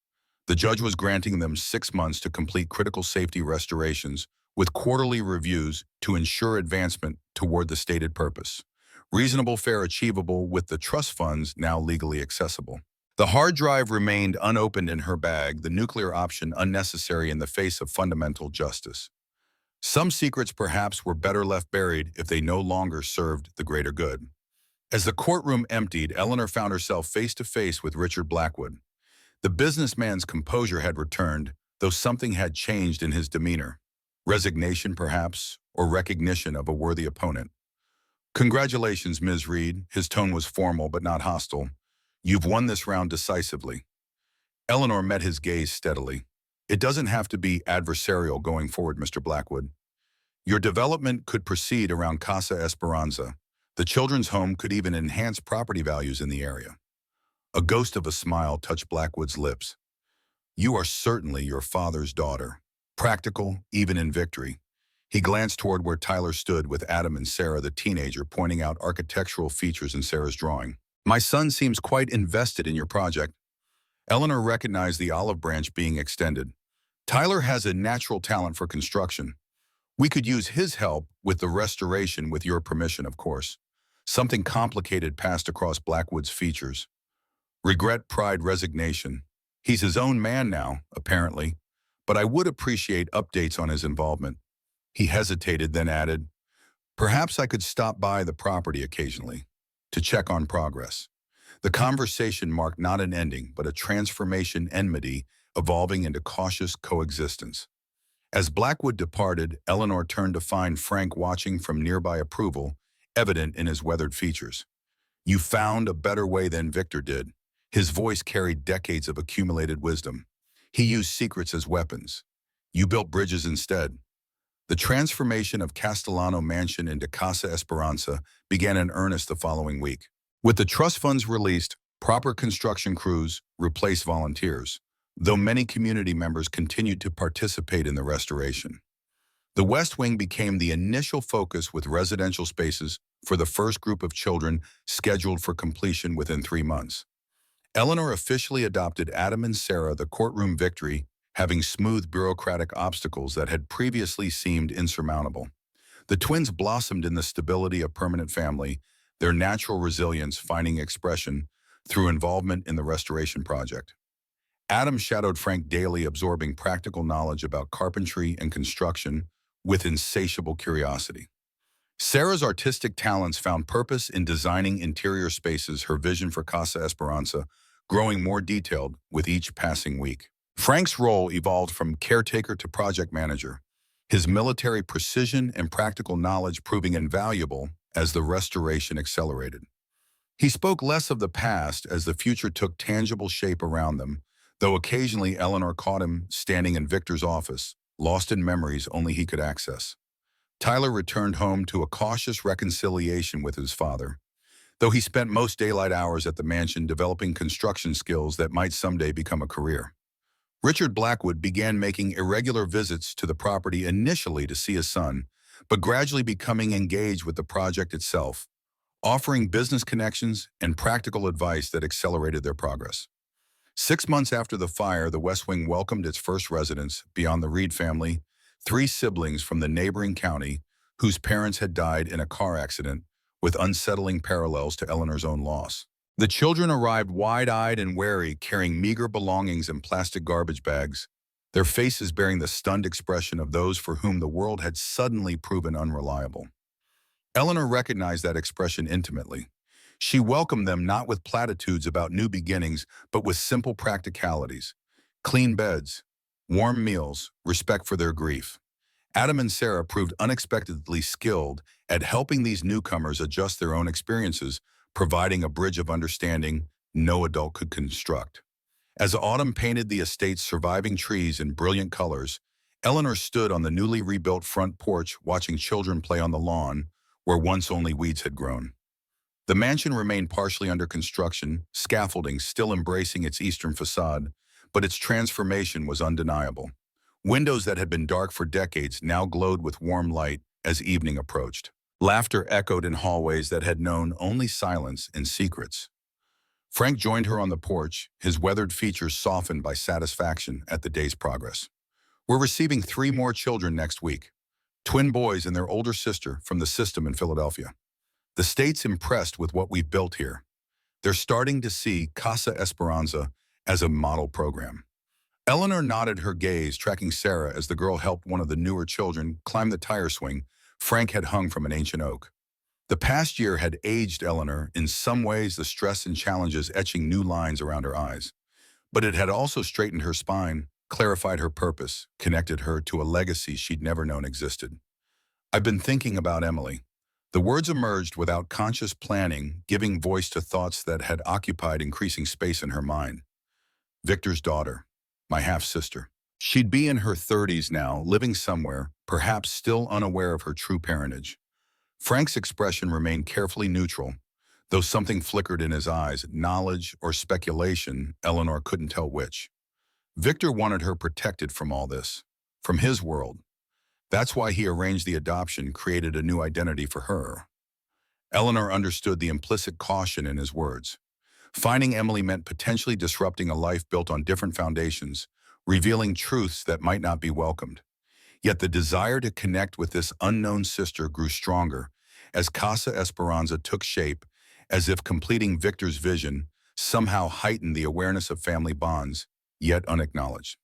S1: The judge was granting them 6 months to complete critical safety restorations with quarterly reviews to ensure advancement toward the stated purpose. Reasonable fare achievable with the trust funds now legally accessible. The hard drive remained unopened in her bag, the nuclear option unnecessary in the face of fundamental justice. Some secrets perhaps were better left buried if they no longer served the greater good. As the courtroom emptied, Eleanor found herself face to face with Richard Blackwood. The businessman's composure had returned, though something had changed in his demeanor. Resignation, perhaps, or recognition of a worthy opponent. "Congratulations, Ms. Reed." His tone was formal but not hostile. "You've won this round decisively." Eleanor met his gaze steadily. "It doesn't have to be adversarial going forward, Mr. Blackwood. Your development could proceed around Casa Esperanza. The children's home could even enhance property values in the area." A ghost of a smile touched Blackwood's lips. "You are certainly your father's daughter. Practical, even in victory." He glanced toward where Tyler stood with Adam and Sarah, the teenager, pointing out architectural features in Sarah's drawing. "My son seems quite invested in your project." Eleanor recognized the olive branch being extended. "Tyler has a natural talent for construction. We could use his help with the restoration, with your permission, of course." Something complicated passed across Blackwood's features. Regret, pride, resignation. He's his own man now, apparently, but I would appreciate updates on his involvement. He hesitated, then added, "Perhaps I could stop by the property occasionally to check on progress." The conversation marked not an ending, but a transformation, enmity evolving into cautious coexistence. As Blackwood departed, Eleanor turned to find Frank watching from nearby, approval evident in his weathered features. "You found a better way than Victor did." His voice carried decades of accumulated wisdom. "He used secrets as weapons. You built bridges instead." The transformation of Castellano Mansion into Casa Esperanza began in earnest the following week. With the trust funds released, proper construction crews replaced volunteers, though many community members continued to participate in the restoration. The West Wing became the initial focus, with residential spaces for the first group of children scheduled for completion within 3 months. Eleanor officially adopted Adam and Sarah, the courtroom victory, having smoothed bureaucratic obstacles that had previously seemed insurmountable. The twins blossomed in the stability of permanent family, their natural resilience finding expression through involvement in the restoration project. Adam shadowed Frank daily, absorbing practical knowledge about carpentry and construction with insatiable curiosity. Sarah's artistic talents found purpose in designing interior spaces, her vision for Casa Esperanza growing more detailed with each passing week. Frank's role evolved from caretaker to project manager, his military precision and practical knowledge proving invaluable as the restoration accelerated. He spoke less of the past as the future took tangible shape around them, though occasionally Eleanor caught him standing in Victor's office, lost in memories only he could access. Tyler returned home to a cautious reconciliation with his father, though he spent most daylight hours at the mansion developing construction skills that might someday become a career. Richard Blackwood began making irregular visits to the property initially to see his son, but gradually becoming engaged with the project itself, offering business connections and practical advice that accelerated their progress. 6 months after the fire, the West Wing welcomed its first residents beyond the Reed family, 3 siblings from the neighboring county whose parents had died in a car accident, with unsettling parallels to Eleanor's own loss. The children arrived wide-eyed and wary, carrying meager belongings in plastic garbage bags, their faces bearing the stunned expression of those for whom the world had suddenly proven unreliable. Eleanor recognized that expression intimately. She welcomed them not with platitudes about new beginnings, but with simple practicalities: clean beds, warm meals, respect for their grief. Adam and Sarah proved unexpectedly skilled at helping these newcomers adjust their own experiences, providing a bridge of understanding no adult could construct. As autumn painted the estate's surviving trees in brilliant colors, Eleanor stood on the newly rebuilt front porch watching children play on the lawn where once only weeds had grown. The mansion remained partially under construction, scaffolding still embracing its eastern facade, but its transformation was undeniable. Windows that had been dark for decades now glowed with warm light as evening approached. Laughter echoed in hallways that had known only silence and secrets. Frank joined her on the porch, his weathered features softened by satisfaction at the day's progress. "We're receiving 3 more children next week. Twin boys and their older sister from the system in Philadelphia. The state's impressed with what we've built here. They're starting to see Casa Esperanza as a model program." Eleanor nodded her gaze, tracking Sarah as the girl helped one of the newer children climb the tire swing Frank had hung from an ancient oak. The past year had aged Eleanor, in some ways the stress and challenges etching new lines around her eyes. But it had also straightened her spine, clarified her purpose, connected her to a legacy she'd never known existed. "I've been thinking about Emily." The words emerged without conscious planning, giving voice to thoughts that had occupied increasing space in her mind. Victor's daughter, my half-sister. She'd be in her 30s now, living somewhere, perhaps still unaware of her true parentage. Frank's expression remained carefully neutral, though something flickered in his eyes, knowledge or speculation, Eleanor couldn't tell which. Victor wanted her protected from all this, from his world. That's why he arranged the adoption, created a new identity for her. Eleanor understood the implicit caution in his words. Finding Emily meant potentially disrupting a life built on different foundations, revealing truths that might not be welcomed. Yet the desire to connect with this unknown sister grew stronger as Casa Esperanza took shape, as if completing Victor's vision somehow heightened the awareness of family bonds, yet unacknowledged.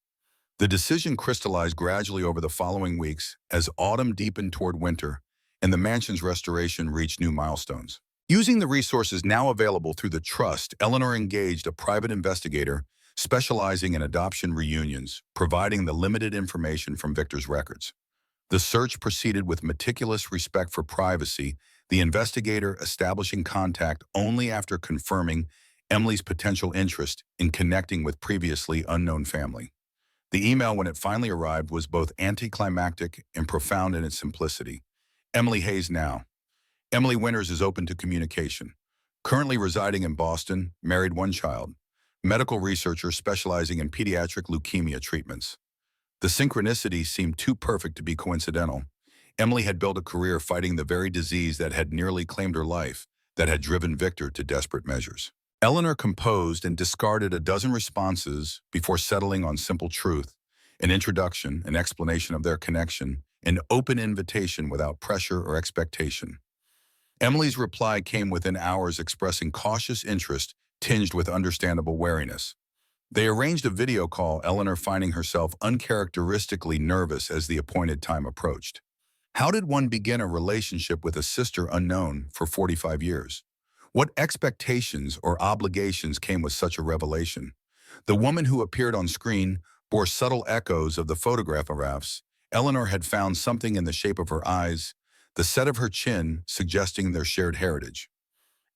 S1: The decision crystallized gradually over the following weeks as autumn deepened toward winter and the mansion's restoration reached new milestones. Using the resources now available through the trust, Eleanor engaged a private investigator specializing in adoption reunions, providing the limited information from Victor's records. The search proceeded with meticulous respect for privacy, the investigator establishing contact only after confirming Emily's potential interest in connecting with previously unknown family. The email, when it finally arrived, was both anticlimactic and profound in its simplicity. "Emily Hayes now. Emily Winters is open to communication. Currently residing in Boston, married 1 child. Medical researcher specializing in pediatric leukemia treatments." The synchronicity seemed too perfect to be coincidental. Emily had built a career fighting the very disease that had nearly claimed her life, that had driven Victor to desperate measures. Eleanor composed and discarded a dozen responses before settling on simple truth. An introduction, an explanation of their connection, an open invitation without pressure or expectation. Emily's reply came within hours expressing cautious interest tinged with understandable wariness. They arranged a video call, Eleanor finding herself uncharacteristically nervous as the appointed time approached. How did one begin a relationship with a sister unknown for 45 years? What expectations or obligations came with such a revelation? The woman who appeared on screen bore subtle echoes of the photographs. Eleanor had found something in the shape of her eyes, the set of her chin suggesting their shared heritage.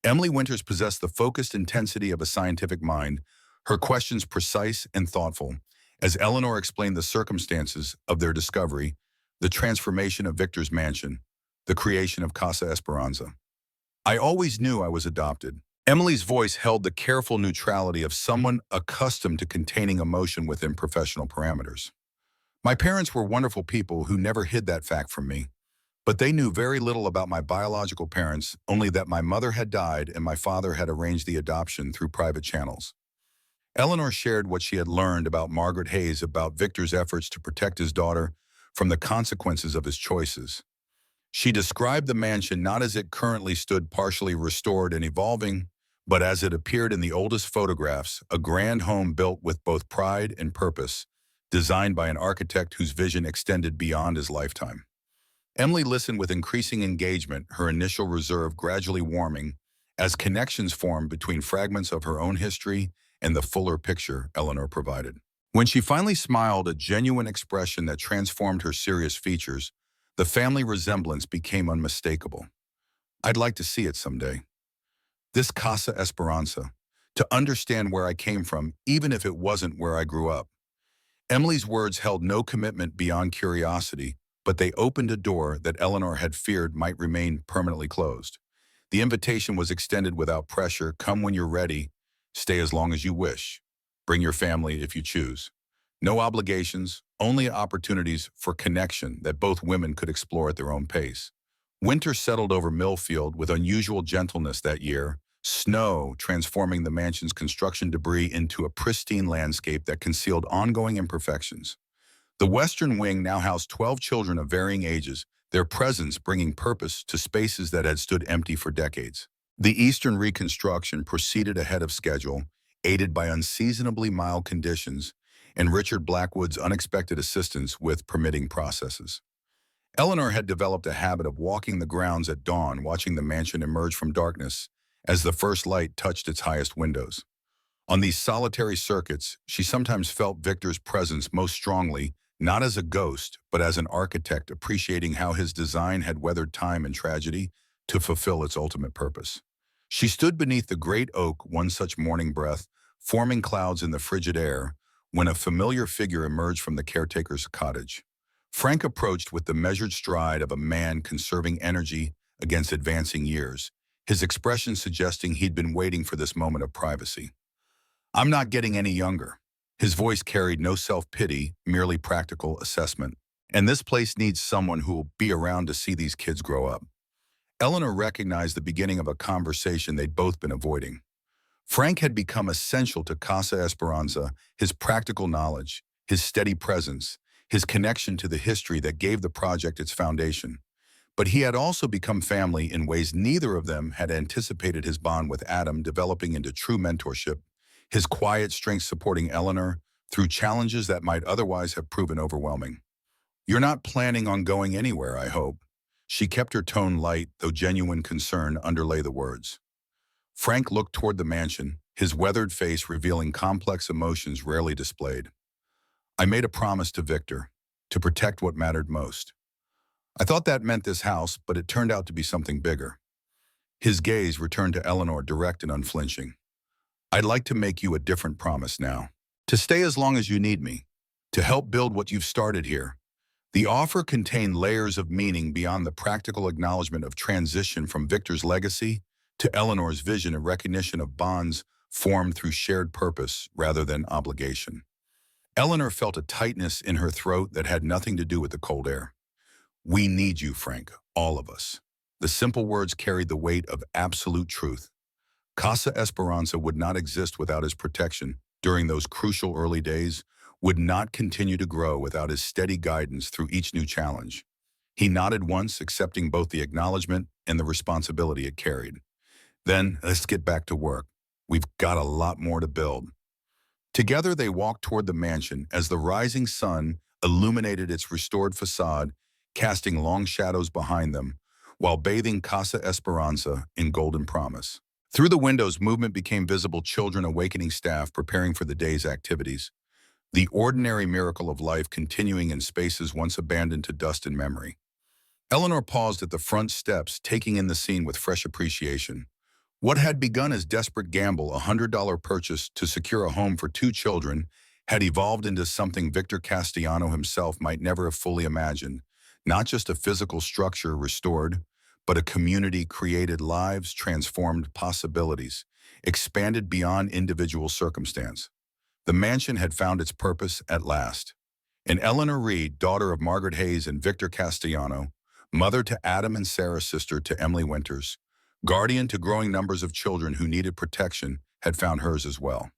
S1: Emily Winters possessed the focused intensity of a scientific mind, her questions precise and thoughtful. As Eleanor explained the circumstances of their discovery, the transformation of Victor's mansion, the creation of Casa Esperanza. I always knew I was adopted. Emily's voice held the careful neutrality of someone accustomed to containing emotion within professional parameters. My parents were wonderful people who never hid that fact from me, but they knew very little about my biological parents, only that my mother had died and my father had arranged the adoption through private channels. Eleanor shared what she had learned about Margaret Hayes, about Victor's efforts to protect his daughter from the consequences of his choices. She described the mansion not as it currently stood, partially restored and evolving, but as it appeared in the oldest photographs, a grand home built with both pride and purpose, designed by an architect whose vision extended beyond his lifetime. Emily listened with increasing engagement, her initial reserve gradually warming as connections formed between fragments of her own history and the fuller picture Eleanor provided. When she finally smiled, a genuine expression that transformed her serious features, the family resemblance became unmistakable. I'd like to see it someday. This Casa Esperanza, to understand where I came from, even if it wasn't where I grew up. Emily's words held no commitment beyond curiosity, but they opened a door that Eleanor had feared might remain permanently closed. The invitation was extended without pressure. Come when you're ready. Stay as long as you wish. Bring your family if you choose. No obligations, only opportunities for connection that both women could explore at their own pace. Winter settled over Millfield with unusual gentleness that year, snow transforming the mansion's construction debris into a pristine landscape that concealed ongoing imperfections. The western wing now housed 12 children of varying ages, their presence bringing purpose to spaces that had stood empty for decades. The eastern reconstruction proceeded ahead of schedule, aided by unseasonably mild conditions and Richard Blackwood's unexpected assistance with permitting processes. Eleanor had developed a habit of walking the grounds at dawn, watching the mansion emerge from darkness as the first light touched its highest windows. On these solitary circuits, she sometimes felt Victor's presence most strongly, not as a ghost, but as an architect appreciating how his design had weathered time and tragedy to fulfill its ultimate purpose. She stood beneath the great oak one such morning breath, forming clouds in the frigid air, when a familiar figure emerged from the caretaker's cottage. Frank approached with the measured stride of a man conserving energy against advancing years, his expression suggesting he'd been waiting for this moment of privacy. I'm not getting any younger. His voice carried no self-pity, merely practical assessment. And this place needs someone who will be around to see these kids grow up. Eleanor recognized the beginning of a conversation they'd both been avoiding. Frank had become essential to Casa Esperanza, his practical knowledge, his steady presence, his connection to the history that gave the project its foundation. But he had also become family in ways neither of them had anticipated, his bond with Adam developing into true mentorship, his quiet strength supporting Eleanor through challenges that might otherwise have proven overwhelming. You're not planning on going anywhere, I hope. She kept her tone light, though genuine concern underlay the words. Frank looked toward the mansion, his weathered face revealing complex emotions rarely displayed. I made a promise to Victor, to protect what mattered most. I thought that meant this house, but it turned out to be something bigger. His gaze returned to Eleanor, direct and unflinching. I'd like to make you a different promise now. To stay as long as you need me. To help build what you've started here. The offer contained layers of meaning beyond the practical acknowledgement of transition from Victor's legacy to Eleanor's vision and recognition of bonds formed through shared purpose rather than obligation. Eleanor felt a tightness in her throat that had nothing to do with the cold air. We need you, Frank, all of us. The simple words carried the weight of absolute truth. Casa Esperanza would not exist without his protection during those crucial early days would not continue to grow without his steady guidance through each new challenge. He nodded once, accepting both the acknowledgement and the responsibility it carried. Then, let's get back to work. We've got a lot more to build. Together they walked toward the mansion as the rising sun illuminated its restored facade, casting long shadows behind them, while bathing Casa Esperanza in golden promise. Through the windows, movement became visible, children awakening, staff preparing for the day's activities. The ordinary miracle of life continuing in spaces once abandoned to dust and memory. Eleanor paused at the front steps, taking in the scene with fresh appreciation. What had begun as desperate gamble, a $100 purchase to secure a home for two children, had evolved into something Victor Castellano himself might never have fully imagined. Not just a physical structure restored, but a community created, lives transformed, possibilities expanded beyond individual circumstance. The mansion had found its purpose at last. And Eleanor Reed, daughter of Margaret Hayes and Victor Castellano, mother to Adam and Sarah, sister to Emily Winters, guardian to growing numbers of children who needed protection, had found hers as well.